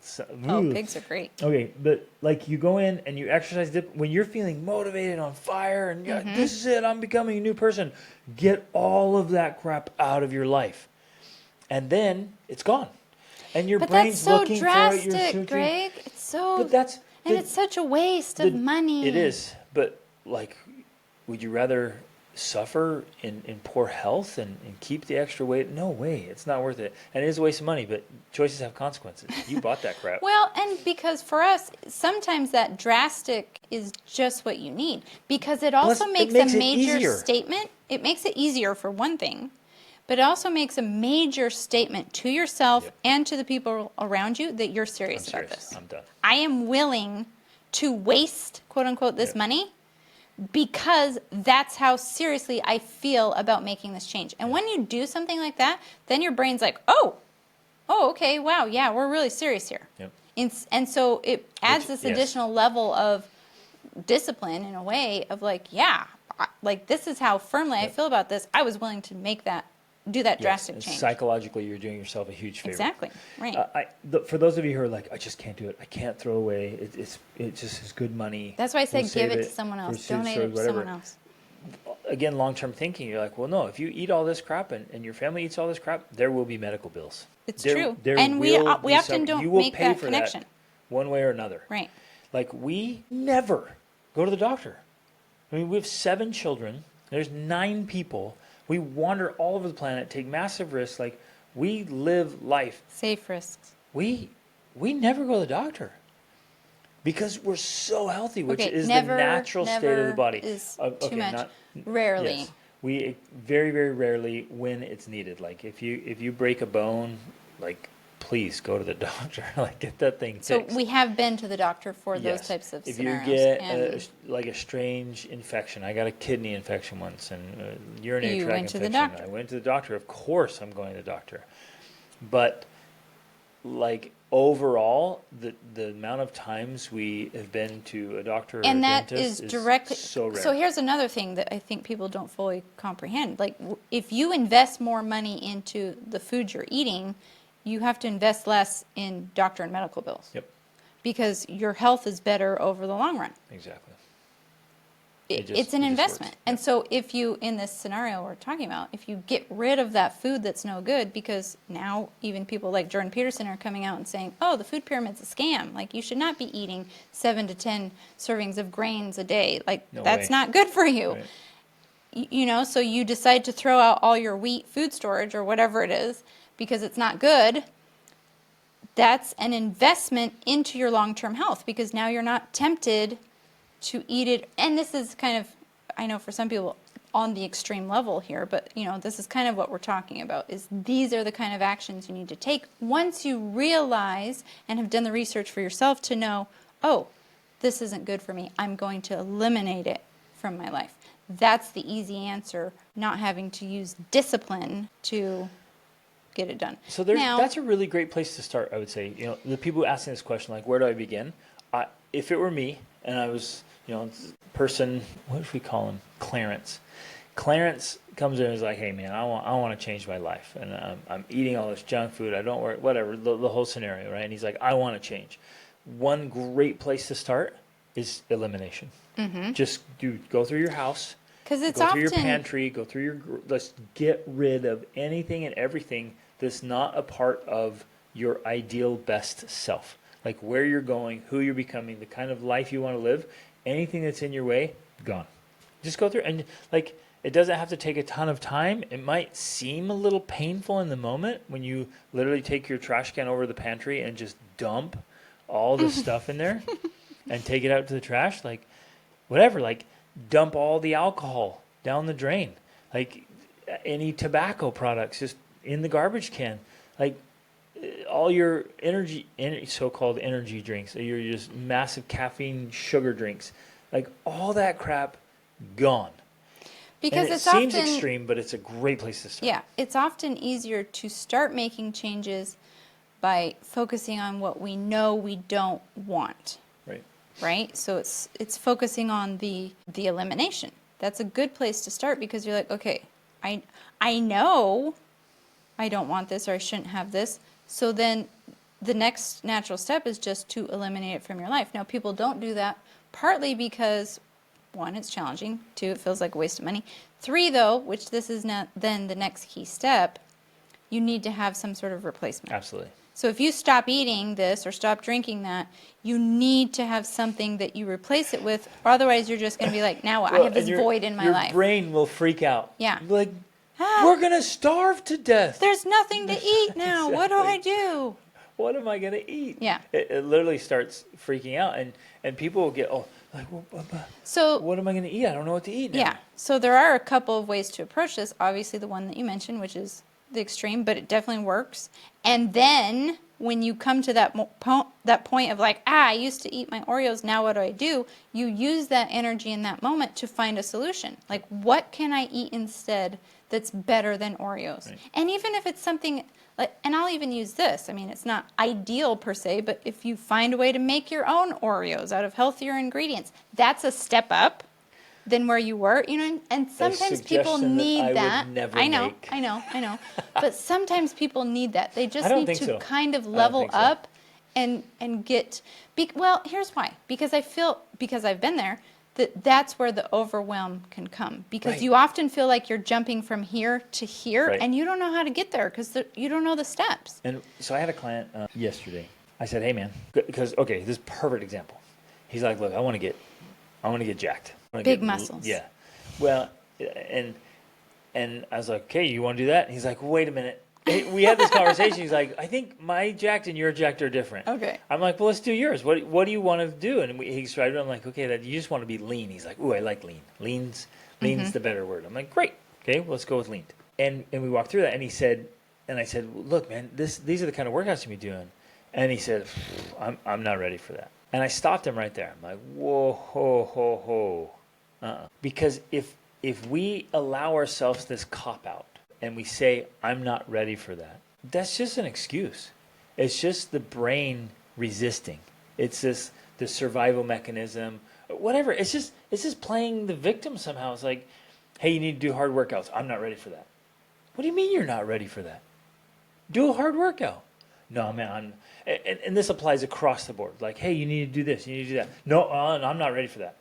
Oh, Ooh. pigs are great. Okay, but like you go in and you exercise when you're feeling motivated, on fire, and you're like, this is it, I'm becoming a new person. Get all of that crap out of your life, and then it's gone, and your But that's brain's so looking for it. You're drastic, searching. Greg. It's so. But that's and it's such a waste of money. It is, but like, would you rather suffer in poor health and keep the extra weight? No way, it's not worth it. And it is a waste of money, but choices have consequences. You bought that crap. Well, and because for us, sometimes that drastic is just what you need. Because it also Plus, makes it makes a it major easier. statement. It makes it easier for one thing, but it also makes a major statement to yourself Yep. and to the people around you that you're serious I'm about serious. this. I'm done. I am willing to waste, quote unquote, this Yep. money because that's how seriously I feel about making this change. And when you do something like that, then your brain's like, oh, okay, wow, yeah, we're really serious here. Yep. And so it adds this yes. additional level of discipline in a way of like, yeah, like this is how firmly I feel about this. I was willing to do that drastic Yes, change. psychologically, you're doing yourself a huge favor. Exactly, right. For those of you who are like, I just can't do it. I can't throw away. It just is good money. That's why I said We'll give save it to someone for else. food Donate stores, it to whatever. someone else. Again, long-term thinking, you're like, well, no, if you eat all this crap and your family eats all this crap, there will be medical bills. It's There- true. there And we will be often don't you will make pay that for connection. one way or another. Right. Like, we never go to the doctor. I mean, we have 7 children. There's 9 people. We wander all over the planet, take massive risks. Like, we live life. Safe risks. We never go to the doctor because we're so healthy, which Okay, is never, the natural state of the never body. is Okay, too much. not- Rarely. Yes. We very, very rarely when it's needed. Like, if you break a bone, like, please go to the doctor. Like, get that thing So fixed. we have been to the doctor for those Yes. types of if scenarios. you get and like a strange infection, I got a kidney infection once and urinary You tract went to the infection. doctor. I went to the doctor. Of course, I'm going to the doctor. But like overall, the amount of times we have been to a doctor or and a that dentist is directly so rare. so here's another thing that I think people don't fully comprehend. Like if you invest more money into the food you're eating, you have to invest less in doctor and medical bills. Yep, Because your health is better over the long run. exactly. It's an it just investment. works. And Yeah. so if you, in this scenario we're talking about, if you get rid of that food that's no good, because now even people like Jordan Peterson are coming out and saying, oh, the food pyramid's a scam. Like you should not be eating 7 to 10 servings of grains a day. Like No that's way. not good for you. Right. So you decide to throw out all your wheat food storage or whatever it is because it's not good. That's an investment into your long-term health because now you're not tempted to eat it. And this is kind of, I know for some people on the extreme level here, but this is kind of what we're talking about, is these are the kind of actions you need to take once you realize and have done the research for yourself to know, oh, this isn't good for me. I'm going to eliminate it from my life. That's the easy answer, not having to use discipline to get it done. So that's a really great place to start, I would say. The people asking this question, like, where do I begin? If it were me and I was, person, what should we call him? Clarence. Clarence comes in and is like, hey man, I want to change my life, and I'm eating all this junk food. I don't work, whatever, the whole scenario, right? And he's like, I want to change. One great place to start is elimination. Mm-hmm. Just go through your house. Because it's go through your pantry, go through let's get rid of anything and everything that's not a part of your ideal best self. Like where you're going, who you're becoming, the kind of life you want to live, anything that's in your way, gone. Just go through, and like, it doesn't have to take a ton of time. It might seem a little painful in the moment when you literally take your trash can over the pantry and just dump all the stuff in there and take it out to the trash, like whatever, like dump all the alcohol down the drain, like any tobacco products just in the garbage can, like all your so-called energy drinks, or your just massive caffeine sugar drinks, like all that crap gone. Because and it seems extreme, but it's a great place to start. Yeah, it's often easier to start making changes by focusing on what we know we don't want. Right? So it's focusing on the elimination. That's a good place to start because you're like, okay, I know I don't want this or I shouldn't have this. So then the next natural step is just to eliminate it from your life. Now, people don't do that partly because, one, it's challenging. Two, it feels like a waste of money. Three, though, which this is not then the next key step, you need to have some sort of replacement. Absolutely. So if you stop eating this or stop drinking that, you need to have something that you replace it with. Or otherwise, you're just going to be like, now I have this void in my life. Your brain will freak out. Yeah. Like, we're going to starve to death. There's nothing to eat now. Exactly. What do I do? What am I going to eat? Yeah. It literally starts freaking out. And people will get, so what am I going to eat? I don't know what to eat now. Yeah. So there are a couple of ways to approach this. Obviously, the one that you mentioned, which is the extreme, but it definitely works. And then when you come to that point of like, I used to eat my Oreos, now what do? You use that energy in that moment to find a solution. Like, what can I eat instead that's better than Oreos? Right. And even if it's something like, and I'll even use this. I mean, it's not ideal per se, but if you find a way to make your own Oreos out of healthier ingredients, that's a step up than where you were, and sometimes people need that. I know. But sometimes people need that. They just need to kind of level up and get, well, here's why. Because I've been there, that's where the overwhelm can come. Because you often feel like you're jumping from here to here, and you don't know how to get there because you don't know the steps. And so I had a client yesterday. I said, hey man, because, okay, this is a perfect example. He's like, look, I want to get jacked. Big muscles. Yeah. Well, and I was like, okay, you want to do that? And he's like, wait a minute. We had this conversation. He's like, I think my jacked and your jacked are different. Okay. I'm like, well, let's do yours. What do you want to do? And he described it. I'm like, okay, you just want to be lean. He's like, ooh, I like lean. Lean's the better word. I'm like, great. Okay, well, let's go with lean. And we walked through that, and he said, and I said, look, man, these are the kind of workouts you be doing. And he said, I'm not ready for that. And I stopped him right there. I'm like, whoa, ho, ho, ho. Because if we allow ourselves this cop-out and we say, I'm not ready for that, that's just an excuse. It's just the brain resisting. It's the survival mechanism, whatever. It's just playing the victim somehow. It's like, hey, you need to do hard workouts. I'm not ready for that. What do you mean you're not ready for that? Do a hard workout. No, man, and this applies across the board. Like, hey, you need to do this, you need to do that. No, I'm not ready for that.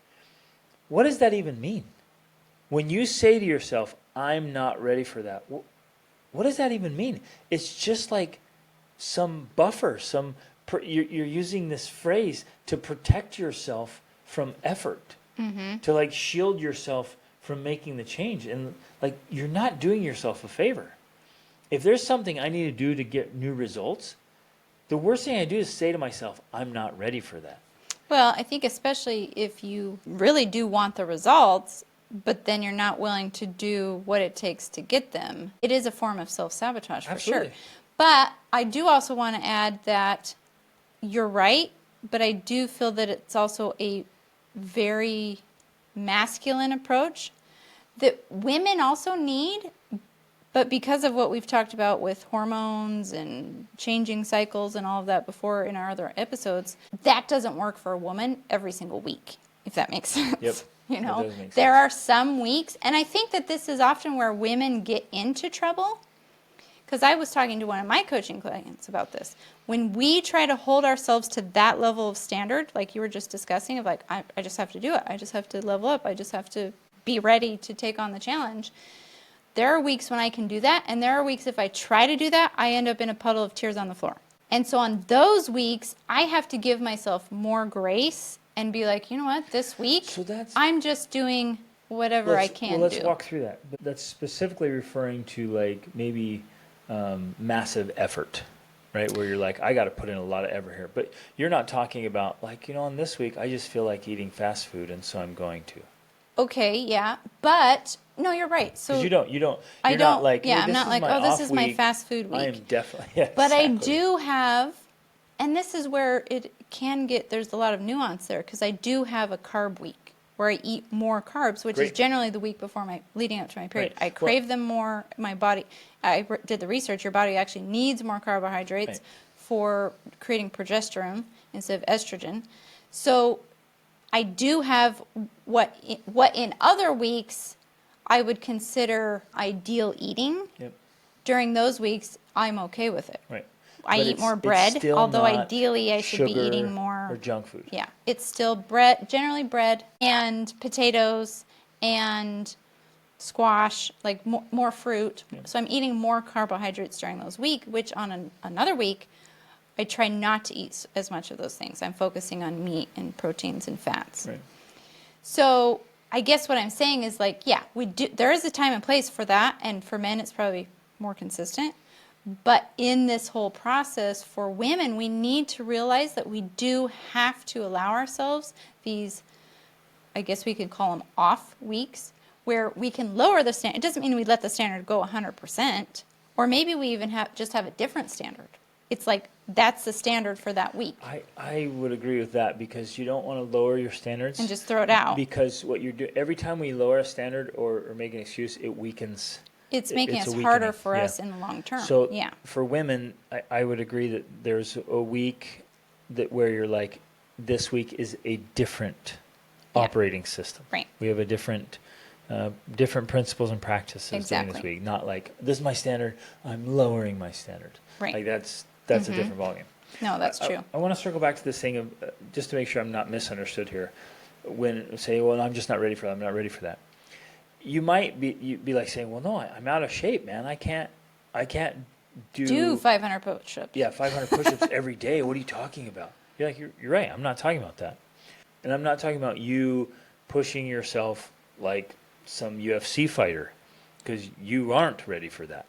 What does that even mean? When you say to yourself, I'm not ready for that, what does that even mean? It's just like some buffer, you're using this phrase to protect yourself from effort, to like shield yourself from making the change. And like, you're not doing yourself a favor. If there's something I need to do to get new results, the worst thing I do is say to myself, I'm not ready for that. Well, I think especially if you really do want the results, but then you're not willing to do what it takes to get them, it is a form of self-sabotage for Absolutely. sure. But I do also want to add that you're right, but I do feel that it's also a very masculine approach that women also need, but because of what we've talked about with hormones and changing cycles and all of that before in our other episodes, that doesn't work for a woman every single week, if that makes sense. Yep. You know, That does make sense. there are some weeks, and I think that this is often where women get into trouble. Because I was talking to one of my coaching clients about this. When we try to hold ourselves to that level of standard, like you were just discussing, of like, I just have to do it. I just have to level up. I just have to be ready to take on the challenge. There are weeks when I can do that, and there are weeks if I try to do that, I end up in a puddle of tears on the floor. And so on those weeks, I have to give myself more grace and be like, you know what, this week, I'm just doing whatever I can do. Well, let's walk through that. But that's specifically referring to like maybe massive effort, right? Where you're like, I got to put in a lot of effort here. But you're not talking about like, you know, on this week, I just feel like eating fast food, and so I'm going to. Okay, yeah, but no, you're right. So you don't. I You're don't. not like, Yeah, hey, I'm this not is like, my oh, this off is my week. fast food week. I am definitely. Yeah, but exactly. I do have, and this is where it can get. There's a lot of nuance there because I do have a carb week where I eat more carbs, which is generally the week before leading up to my period. Right. I crave them more. My body. I did the research. Your body actually needs more carbohydrates for creating progesterone instead of estrogen. So I do have what in other weeks I would consider ideal eating. Yep. During those weeks, I'm okay with it. Right. I eat more bread, although ideally I should be eating more or junk food. Yeah, it's still bread, generally bread and potatoes and squash, like more fruit. Yep. So I'm eating more carbohydrates during those weeks, which on another week, I try not to eat as much of those things. I'm focusing on meat and proteins and fats. Right. So I guess what I'm saying is like, yeah, we do. There is a time and place for that, and for men, it's probably more consistent. But in this whole process, for women, we need to realize that we do have to allow ourselves these, I guess we could call them off weeks, where we can lower the standard. It doesn't mean we let the standard go 100%, or maybe we even just have a different standard. It's like that's the standard for that week. I would agree with that because you don't want to lower your standards. And just throw it out. Because what you're doing, every time we lower a standard or make an excuse, it weakens. It's making it harder for us in the long term. So for women, I would agree that there's a week where you're like, this week is a different operating system. Right. We have a different principles and practices during this week. Not like, this is my standard, I'm lowering my standard. Right. Like that's a different ballgame. No, that's true. I want to circle back to this thing of, just to make sure I'm not misunderstood here. When say, well, I'm just not ready for that. I'm not ready for that. You might be like saying, well, no, I'm out of shape, man. I can't do 500 push-ups. Yeah, 500 push-ups every day. What are you talking about? You're like, you're right. I'm not talking about that. And I'm not talking about you pushing yourself like some UFC fighter because you aren't ready for that.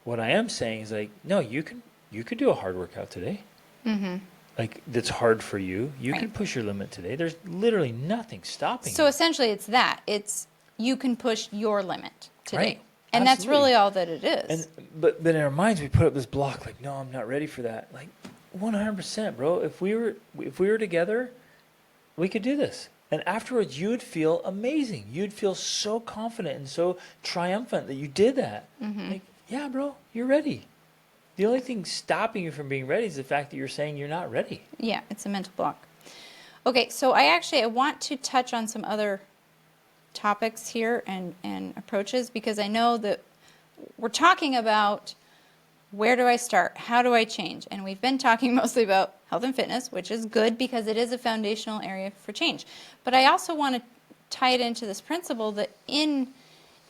What I am saying is like, no, you could do a hard workout today. Mm-hmm. Like that's hard for you. You can push your limit today. There's literally nothing stopping you. So essentially it's that. It's you can push your limit today. Right. And that's really all that it is. But in our minds we put up this block like, no, I'm not ready for that. Like 100%, bro. If we were together, we could do this. And afterwards you would feel amazing. You'd feel so confident and so triumphant that you did that. Mm-hmm. Like, yeah, bro, you're ready. The only thing stopping you from being ready is the fact that you're saying you're not ready. Yeah, it's a mental block. Okay, so I want to touch on some other topics here and approaches because I know that we're talking about where do I start? How do I change? And we've been talking mostly about health and fitness, which is good because it is a foundational area for change. But I also want to tie it into this principle that in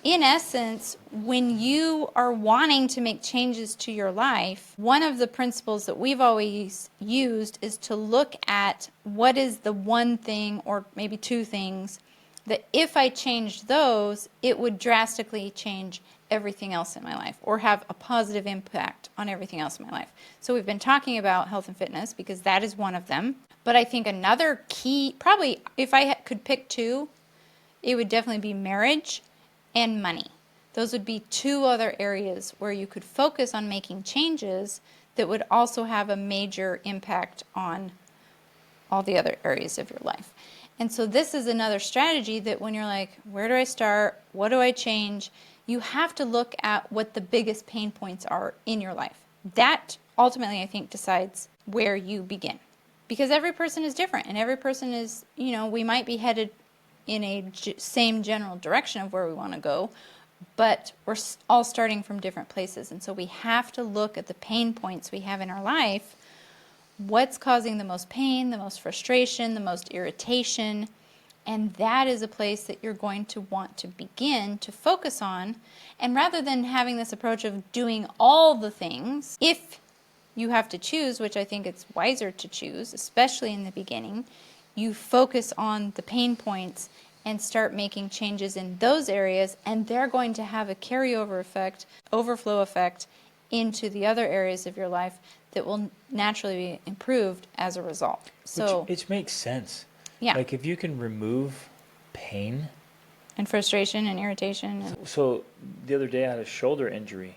essence, when you are wanting to make changes to your life, one of the principles that we've always used is to look at what is the one thing or maybe two things that if I changed those, it would drastically change everything else in my life or have a positive impact on everything else in my life. So we've been talking about health and fitness because that is one of them. But I think another key, probably if I could pick two, it would definitely be marriage and money. Those would be two other areas where you could focus on making changes that would also have a major impact on all the other areas of your life. And so this is another strategy that when you're like, where do I start? What do I change? You have to look at what the biggest pain points are in your life. That ultimately, I think, decides where you begin. Because every person is different and every person is, we might be headed in a same general direction of where we want to go, but we're all starting from different places. And so we have to look at the pain points we have in our life. What's causing the most pain, the most frustration, the most irritation, and that is a place that you're going to want to begin to focus on. And rather than having this approach of doing all the things, if you have to choose, which I think it's wiser to choose, especially in the beginning, you focus on the pain points and start making changes in those areas, and they're going to have a carryover effect, overflow effect into the other areas of your life that will naturally be improved as a result. So Which makes sense. Yeah. Like if you can remove pain. And frustration and irritation. So the other day I had a shoulder injury.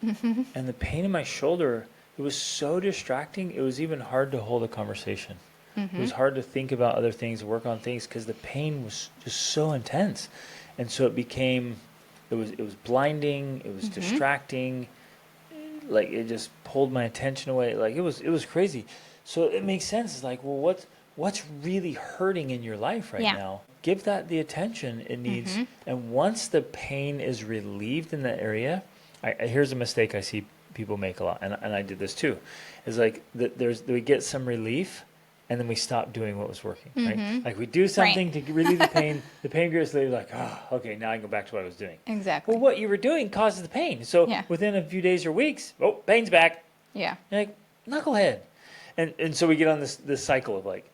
Mm-hmm. And the pain in my shoulder, it was so distracting, it was even hard to hold a conversation. Mm-hmm. It was hard to think about other things, work on things, because the pain was just so intense. And so it was blinding, it was Mm-hmm. distracting, like it just pulled my attention away. Like it was crazy. So it makes sense. It's like, well, what's really hurting in your life right Yeah. now? Give that the attention it needs. Mm-hmm. And once the pain is relieved in that area, here's a mistake I see people make a lot, and I did this too. Is like we get some relief, and then we stop doing what was working. Right? Mm-hmm. Like we do something to relieve the pain. The pain gets relieved. Like, okay, now I can go back to what I was doing. Exactly. Well, what you were doing causes the pain. So Yeah. within a few days or weeks, pain's back. Yeah. You're like, knucklehead. And so we get on this cycle of like,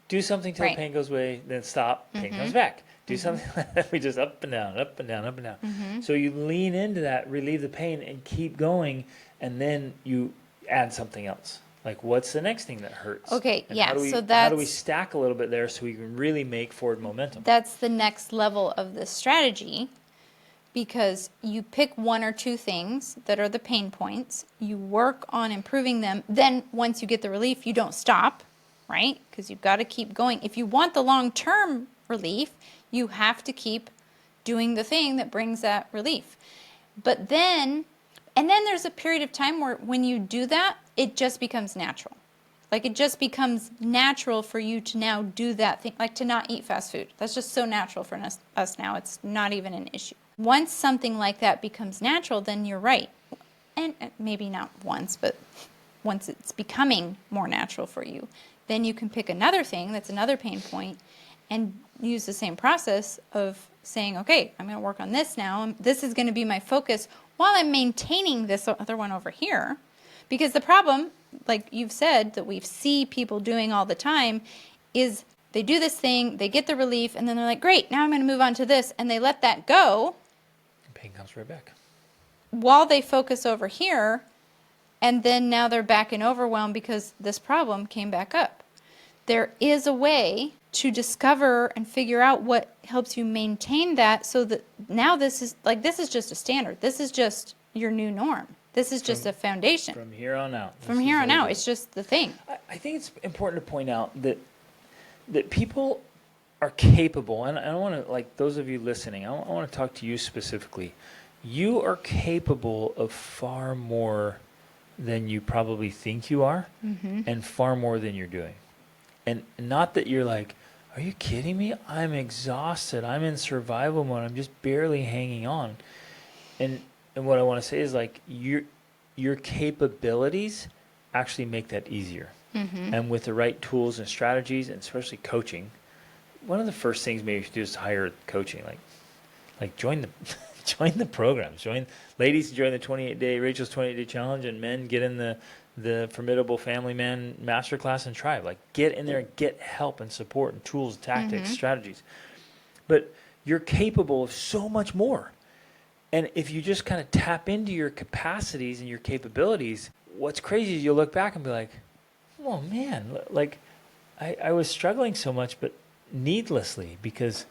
do something till Right. the pain goes away, then stop, pain comes back. Do something, we just up and down, up and down, up and down. Mm-hmm. So you lean into that, relieve the pain, and keep going, and then you add something else. Like, what's the next thing that hurts? Okay, And yeah, how do we so stack a little bit there so we can really make forward momentum? that's the next level of this strategy, because you pick one or two things that are the pain points, you work on improving them, then once you get the relief, you don't stop, right? Because you've got to keep going. If you want the long-term relief, you have to keep doing the thing that brings that relief. But then there's a period of time where when you do that, it just becomes natural. Like it just becomes natural for you to now do that thing, like to not eat fast food. That's just so natural for us now. It's not even an issue. Once something like that becomes natural, then you're right. And maybe not once, but once it's becoming more natural for you, then you can pick another thing that's another pain point and use the same process of saying, okay, I'm going to work on this now. This is going to be my focus while I'm maintaining this other one over here. Because the problem, like you've said, that we see people doing all the time is they do this thing, they get the relief, and then they're like, great, now I'm going to move on to this. And they let that go. Pain comes right back. While they focus over here, and then now they're back in overwhelm because this problem came back up. There is a way to discover and figure out what helps you maintain that, so that now this is just a standard. This is just your new norm. This is just a foundation. From here on out. From here on out, it's just the thing. I think it's important to point out that people are capable, and I want to, like those of you listening, I want to talk to you specifically. You are capable of far more than you probably think you are, and far more than you're doing. And not that you're like, are you kidding me? I'm exhausted. I'm in survival mode. I'm just barely hanging on. And what I want to say is like your capabilities actually make that easier. And with the right tools and strategies, and especially coaching, one of the first things maybe you should do is hire coaching. Like join the programs. Ladies join the 28-day Rachel's 28-day challenge, and men get in the Formidable Family Man Masterclass and Tribe. Like get in there and get help and support and tools, tactics, strategies. but you're capable of so much more. And if you just kind of tap into your capacities and your capabilities, what's crazy is you'll look back and be like, oh man, like I was struggling so much, but needlessly, because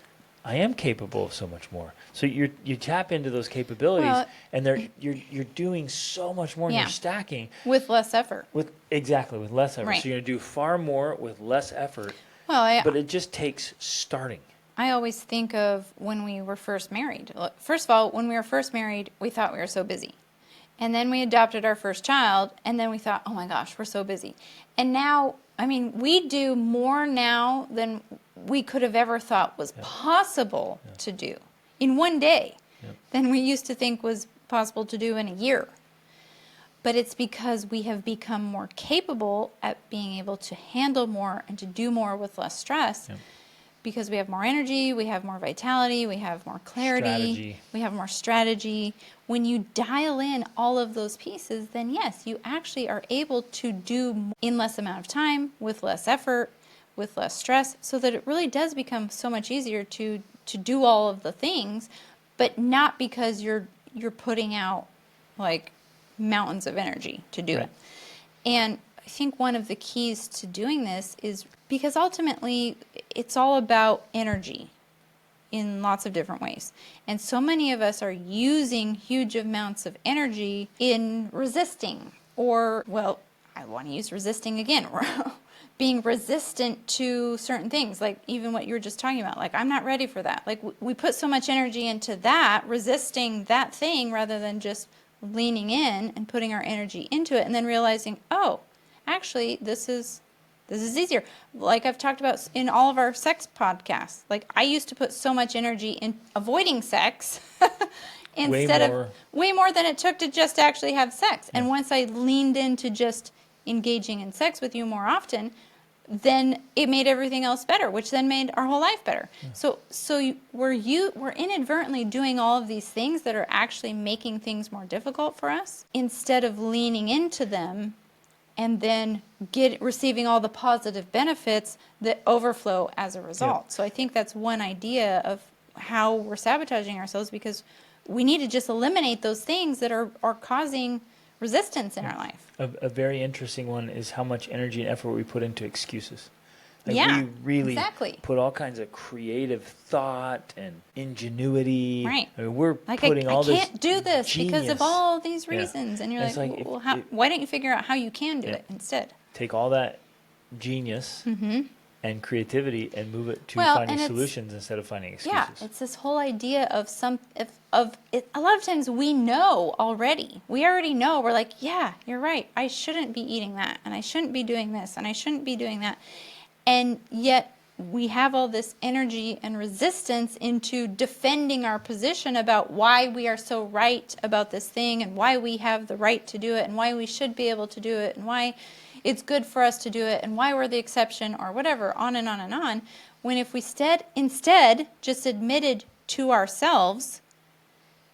I am capable of so much more. So you tap into those capabilities, Well, and you're doing so much more, and Yeah. you're stacking with less effort. with less effort. Right. So you're gonna do far more with less effort, Well, but it just takes starting. I always think of when we were first married. First of all, when we were first married, we thought we were so busy. And then we adopted our first child, and then we thought, oh my gosh, we're so busy. And now, I mean, we do more now than we could have ever thought was possible to do in one day than we used to think was possible to do in a year. But it's because we have become more capable at being able to handle more and to do more with less stress. Because we have more energy, we have more vitality, we have more clarity, Strategy. we have more strategy. When you dial in all of those pieces, then yes, you actually are able to do in less amount of time, with less effort, with less stress, so that it really does become so much easier to do all of the things, but not because you're putting out like mountains of energy to do it. And I think one of the keys to doing this is because ultimately it's all about energy in lots of different ways. And so many of us are using huge amounts of energy in resisting, or, well, I want to use resisting again, being resistant to certain things, like even what you were just talking about. Like, I'm not ready for that. Like, we put so much energy into that, resisting that thing, rather than just leaning in and putting our energy into it and then realizing, oh, actually, this is easier. Like I've talked about in all of our sex podcasts. Like, I used to put so much energy in avoiding sex way more than it took to just actually have sex. And once I leaned into just engaging in sex with you more often, then it made everything else better, which then made our whole life better. So we're inadvertently doing all of these things that are actually making things more difficult for us instead of leaning into them and then receiving all the positive benefits that overflow as a result. So I think that's one idea of how we're sabotaging ourselves, because we need to just eliminate those things that are causing resistance in our life. A very interesting one is how much energy and effort we put into excuses. Like, we really put all kinds of creative thought and ingenuity. Right. I mean, we're Like, putting all this I can't do this because of all these reasons. And you're It's like, well, why don't you figure out how you can do it instead? Take all that genius and creativity and move it to Well, finding and solutions instead of finding excuses. Yeah, it's this whole idea of a lot of times we know already. We already know. We're like, yeah, you're right. I shouldn't be eating that, and I shouldn't be doing this, and I shouldn't be doing that. And yet we have all this energy and resistance into defending our position about why we are so right about this thing, and why we have the right to do it, and why we should be able to do it, and why it's good for us to do it, and why we're the exception, or whatever, on and on and on. When if we instead just admitted to ourselves,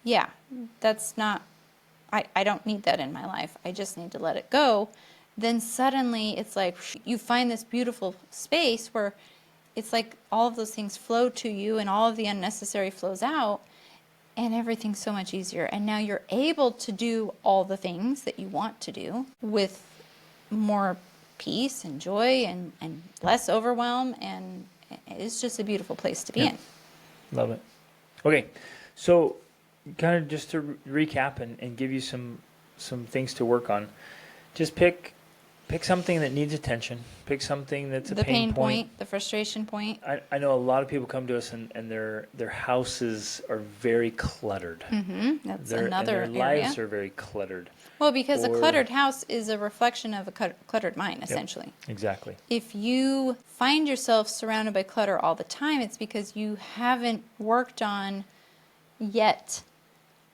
yeah, that's not, I don't need that in my life. I just need to let it go. Then suddenly it's like you find this beautiful space where it's like all of those things flow to you and all of the unnecessary flows out, and everything's so much easier. And now you're able to do all the things that you want to do with more peace and joy and less overwhelm, and it's just a beautiful place to be in. Love it. Okay, so kind of just to recap and give you some things to work on, just pick something that needs attention. Pick something that's a pain point, the frustration point. I know a lot of people come to us and their houses are very cluttered. That's and another their lives are very cluttered. Well, because a cluttered house is a reflection of a cluttered mind, essentially. Exactly. If you find yourself surrounded by clutter all the time, it's because you haven't worked on yet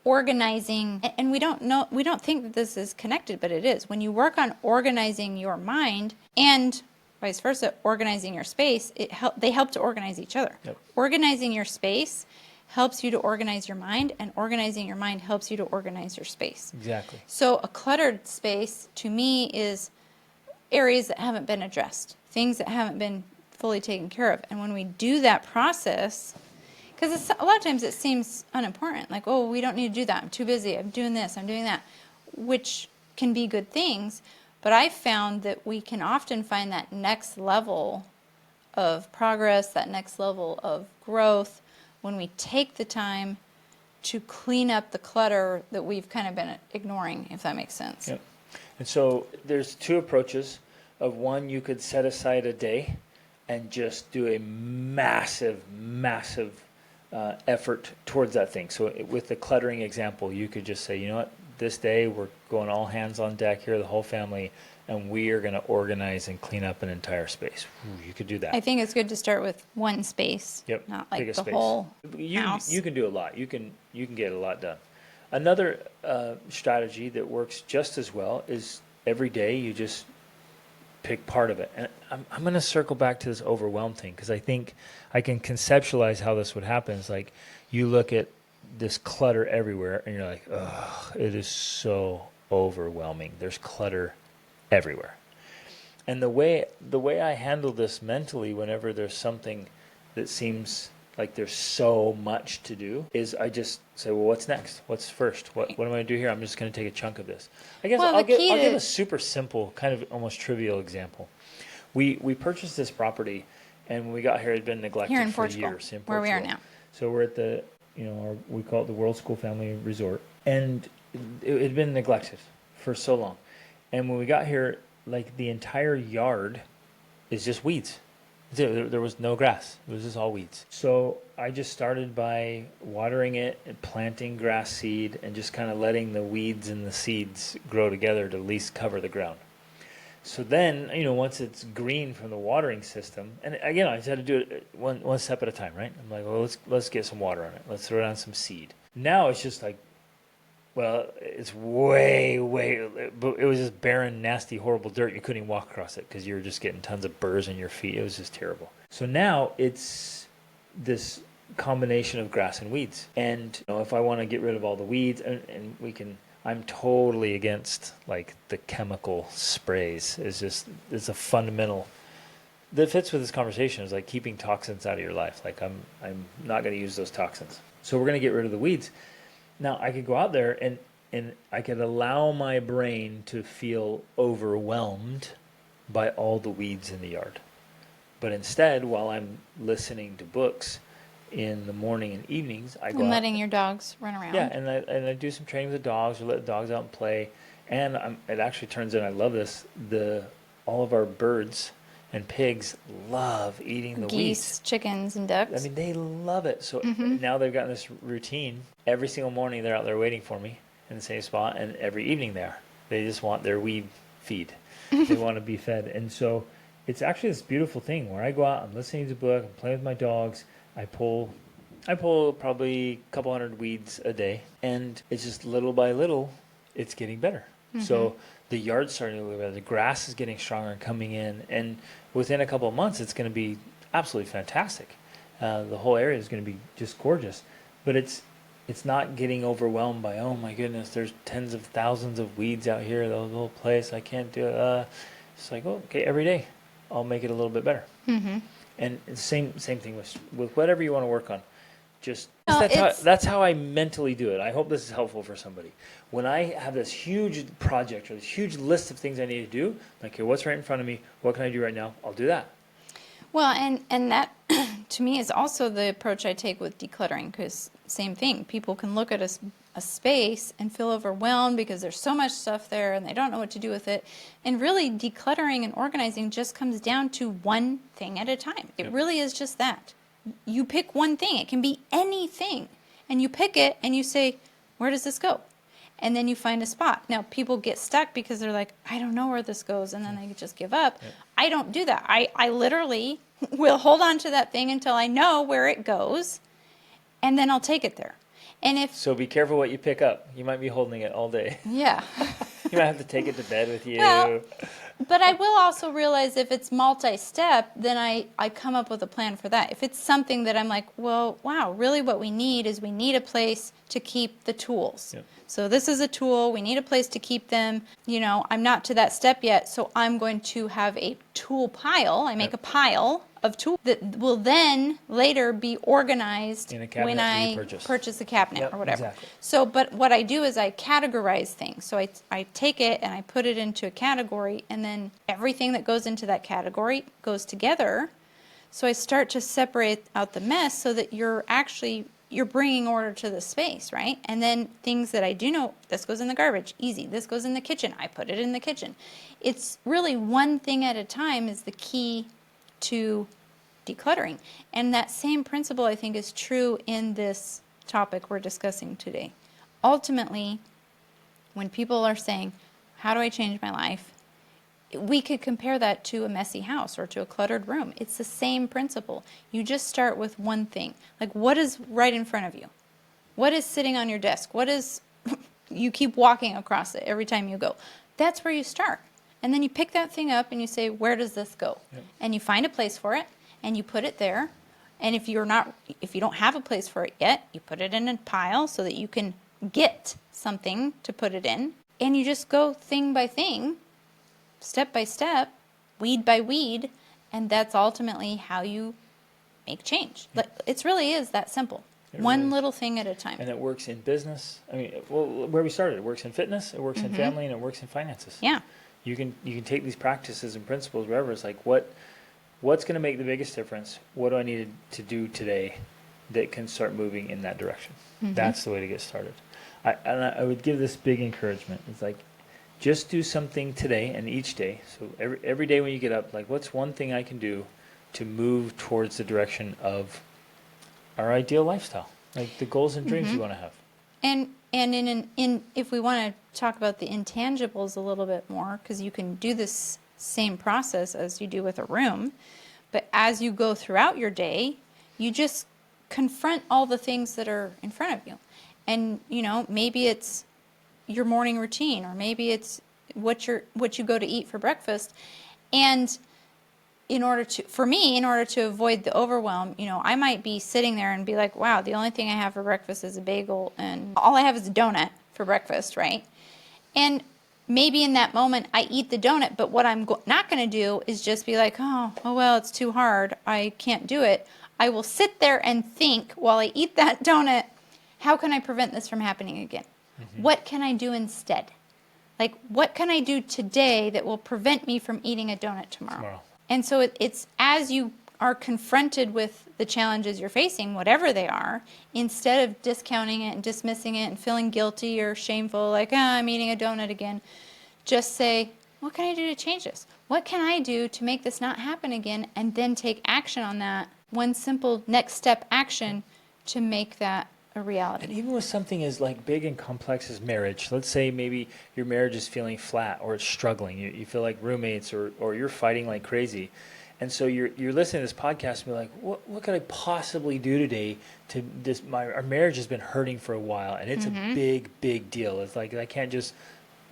organizing, and we don't think that this is connected, but it is. When you work on organizing your mind and vice versa, organizing your space, they help to organize each other. Organizing your space helps you to organize your mind, and organizing your mind helps you to organize your space. Exactly. So a cluttered space, to me, is areas that haven't been addressed, things that haven't been fully taken care of. And when we do that process, Because a lot of times it seems unimportant. Like, oh, we don't need to do that. I'm too busy. I'm doing this. I'm doing that, which can be good things. But I've found that we can often find that next level of progress, that next level of growth, when we take the time to clean up the clutter that we've kind of been ignoring, if that makes sense. Yep. And so there's two approaches. Of one, you could set aside a day and just do a massive effort towards that thing. So with the cluttering example, you could just say, you know what, this day we're going all hands on deck here, the whole family, and we are going to organize and clean up an entire space. Ooh, you could do that. I think it's good to start with one space, not like the whole house. You can do a lot. You can get a lot done. Another strategy that works just as well is every day you just pick part of it. And I'm going to circle back to this overwhelm thing, because I think I can conceptualize how this would happen. It's like you look at this clutter everywhere and you're like, ugh, it is so overwhelming. There's clutter everywhere. And the way I handle this mentally whenever there's something that seems like there's so much to do is I just say, well, what's next? What's first? What am I going to do here? I'm just going to take a chunk of this. I guess I'll give a super simple, kind of almost trivial example. We purchased this property, and when we got here, it had been neglected here in for Portugal, years. In Portugal, where we are now. So we're at the, we call it the World School Family Resort, and it had been neglected for so long. And when we got here, like the entire yard is just weeds. There was no grass. It was just all weeds. So I just started by watering it and planting grass seed and just kind of letting the weeds and the seeds grow together to at least cover the ground. So then, once it's green from the watering system, and again, I just had to do it one step at a time, right? I'm like, well, let's get some water on it. Let's throw down some seed. Now it's just like, well, it's it was just barren, nasty, horrible dirt. You couldn't even walk across it because you were just getting tons of burrs in your feet. It was just terrible. So now it's this combination of grass and weeds. And if I want to get rid of all the weeds, and I'm totally against like the chemical sprays. It's a fundamental that fits with this conversation. Is like keeping toxins out of your life. Like I'm not going to use those toxins. So we're going to get rid of the weeds. Now, I could go out there and I could allow my brain to feel overwhelmed by all the weeds in the yard. But instead, while I'm listening to books in the morning and evenings, I go out. Letting your dogs run around. Yeah, and I do some training with the dogs, or let the dogs out and play. And it actually turns in, I love this, all of our birds and pigs love eating the weeds. Geese, chickens, and ducks. I mean, they love it. So now they've gotten this routine. Every single morning they're out there waiting for me in the same spot, and every evening they just want their weed feed. They want to be fed. And so it's actually this beautiful thing where I go out, I'm listening to a book, I'm playing with my dogs, I pull probably a couple hundred weeds a day, and it's just little by little, it's getting better. So the yard's starting to look better. The grass is getting stronger and coming in, and within a couple of months, it's going to be absolutely fantastic. The whole area is going to be just gorgeous, but it's not getting overwhelmed by, oh my goodness, there's tens of thousands of weeds out here, the whole place, I can't do it. It's like, oh, okay, every day I'll make it a little bit better. And same thing with whatever you want to work on. Just that's how I mentally do it. I hope this is helpful for somebody. When I have this huge project or this huge list of things I need to do, like, okay, what's right in front of me? What can I do right now? I'll do that. Well, and that to me is also the approach I take with decluttering, because same thing. People can look at a space and feel overwhelmed because there's so much stuff there and they don't know what to do with it. And really, decluttering and organizing just comes down to one thing at a time. It really is just that. You pick one thing. It can be anything. And you pick it and you say, where does this go? And then you find a spot. Now, people get stuck because they're like, I don't know where this goes, and then they just give up. Yep. I don't do that. I literally will hold on to that thing until I know where it goes, and then I'll take it there. And So be careful what you pick up. You might be holding it all day. Yeah. You might have to take it to bed with you. Well, but I will also realize if it's multi-step, then I come up with a plan for that. If it's something that I'm like, well, wow, really what we need is we need a place to keep the tools. Yep. So this is a tool. We need a place to keep them. I'm not to that step yet, so I'm going to have a tool pile. I make a pile of tools that will then later be organized In a cabinet when that you I purchase. purchase a cabinet Yep, or whatever. exactly. So, but what I do is I categorize things. So I take it and I put it into a category, and then everything that goes into that category goes together. So I start to separate out the mess so that you're bringing order to the space, right? And then things that I do know, this goes in the garbage, easy. This goes in the kitchen, I put it in the kitchen. It's really one thing at a time is the key to decluttering. And that same principle, I think, is true in this topic we're discussing today. Ultimately, when people are saying, how do I change my life? We could compare that to a messy house or to a cluttered room. It's the same principle. You just start with one thing. Like, what is right in front of you? What is sitting on your desk? What is, you keep walking across it every time you go. That's where you start. And then you pick that thing up and you say, where does this go? Yep. And you find a place for it and you put it there. And if you don't have a place for it yet, you put it in a pile so that you can get something to put it in. And you just go thing by thing, step by step, weed by weed, and that's ultimately how you make change. It really is that simple. One little thing at a time. And it works in business. I mean, well, where we started, it works in fitness, it works in family, and it works in finances. Yeah. You can take these practices and principles wherever. It's like, what's going to make the biggest difference? What do I need to do today that can start moving in that direction? That's the way to get started. I would give this big encouragement. It's like, just do something today and each day. So every day when you get up, like, what's one thing I can do to move towards the direction of our ideal lifestyle, like the goals and dreams you want to have. And in if we want to talk about the intangibles a little bit more, because you can do this same process as you do with a room, but as you go throughout your day, you just confront all the things that are in front of you. And, maybe it's your morning routine, or maybe it's what you go to eat for breakfast. And in order to avoid the overwhelm, I might be sitting there and be like, wow, the only thing I have for breakfast is a bagel, and all I have is a donut for breakfast, right? And maybe in that moment I eat the donut, but what I'm not going to do is just be like, oh well, it's too hard, I can't do it. I will sit there and think while I eat that donut, how can I prevent this from happening again? What can I do instead? Like, what can I do today that will prevent me from eating a donut tomorrow? And so it's as you are confronted with the challenges you're facing, whatever they are, instead of discounting it and dismissing it and feeling guilty or shameful, like, I'm eating a donut again, just say, what can I do to change this? What can I do to make this not happen again? And then take action on that, one simple next step action to make that a reality. And even with something as like big and complex as marriage, let's say maybe your marriage is feeling flat or it's struggling. You feel like roommates or you're fighting like crazy. And so you're listening to this podcast and be like, what could I possibly do today to this? Our marriage has been hurting for a while, and it's a big deal. It's like I can't just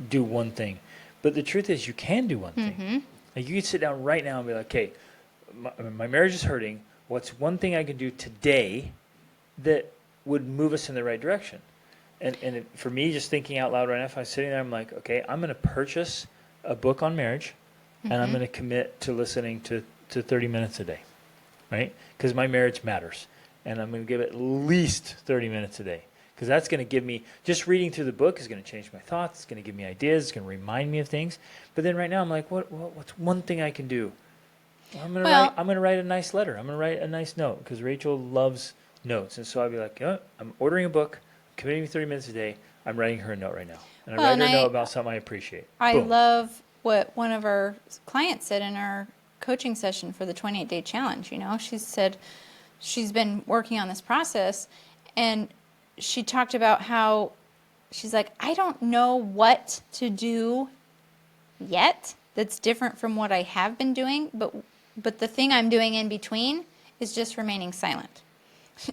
do one thing. But the truth is, you can do one thing. Like, you can sit down right now and be like, okay, my marriage is hurting. What's one thing I can do today that would move us in the right direction? And for me, just thinking out loud right now, if I'm sitting there, I'm like, okay, I'm going to purchase a book on marriage, and I'm going to commit to listening to 30 minutes a day, right? Because my marriage matters, and I'm going to give it at least 30 minutes a day, because that's going to give me, just reading through the book is going to change my thoughts, it's going to give me ideas, it's going to remind me of things. But then right now, I'm like, what's one thing I can do? Well, I'm going to write a nice letter. I'm going to write a nice note, because Rachel loves notes. And so I'd be like, I'm ordering a book, committing me 30 minutes a day, I'm writing her a note right now. And I write her a note about something I appreciate. I love what one of our clients said in our coaching session for the 28-day challenge. She said she's been working on this process, and she talked about how she's like, I don't know what to do yet that's different from what I have been doing, but the thing I'm doing in between is just remaining silent.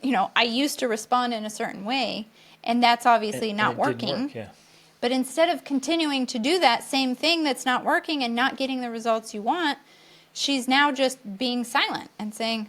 I used to respond in a certain way, and that's obviously not working. But instead of continuing to do that same thing that's not working and not getting the results you want, she's now just being silent and saying,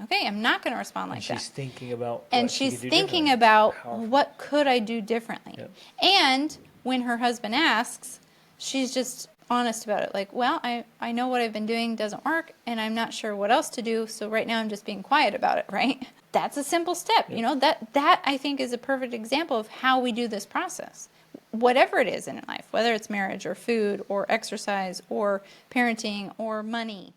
okay, I'm not going to respond like that. She's thinking about what could I do differently. And when her husband asks, she's just honest about it. Like, well, I know what I've been doing doesn't work, and I'm not sure what else to do, so right now I'm just being quiet about it, right? That's a simple step. You know, that I think is a perfect example of how we do this process. Whatever it is in life, whether it's marriage or food or exercise or parenting or money.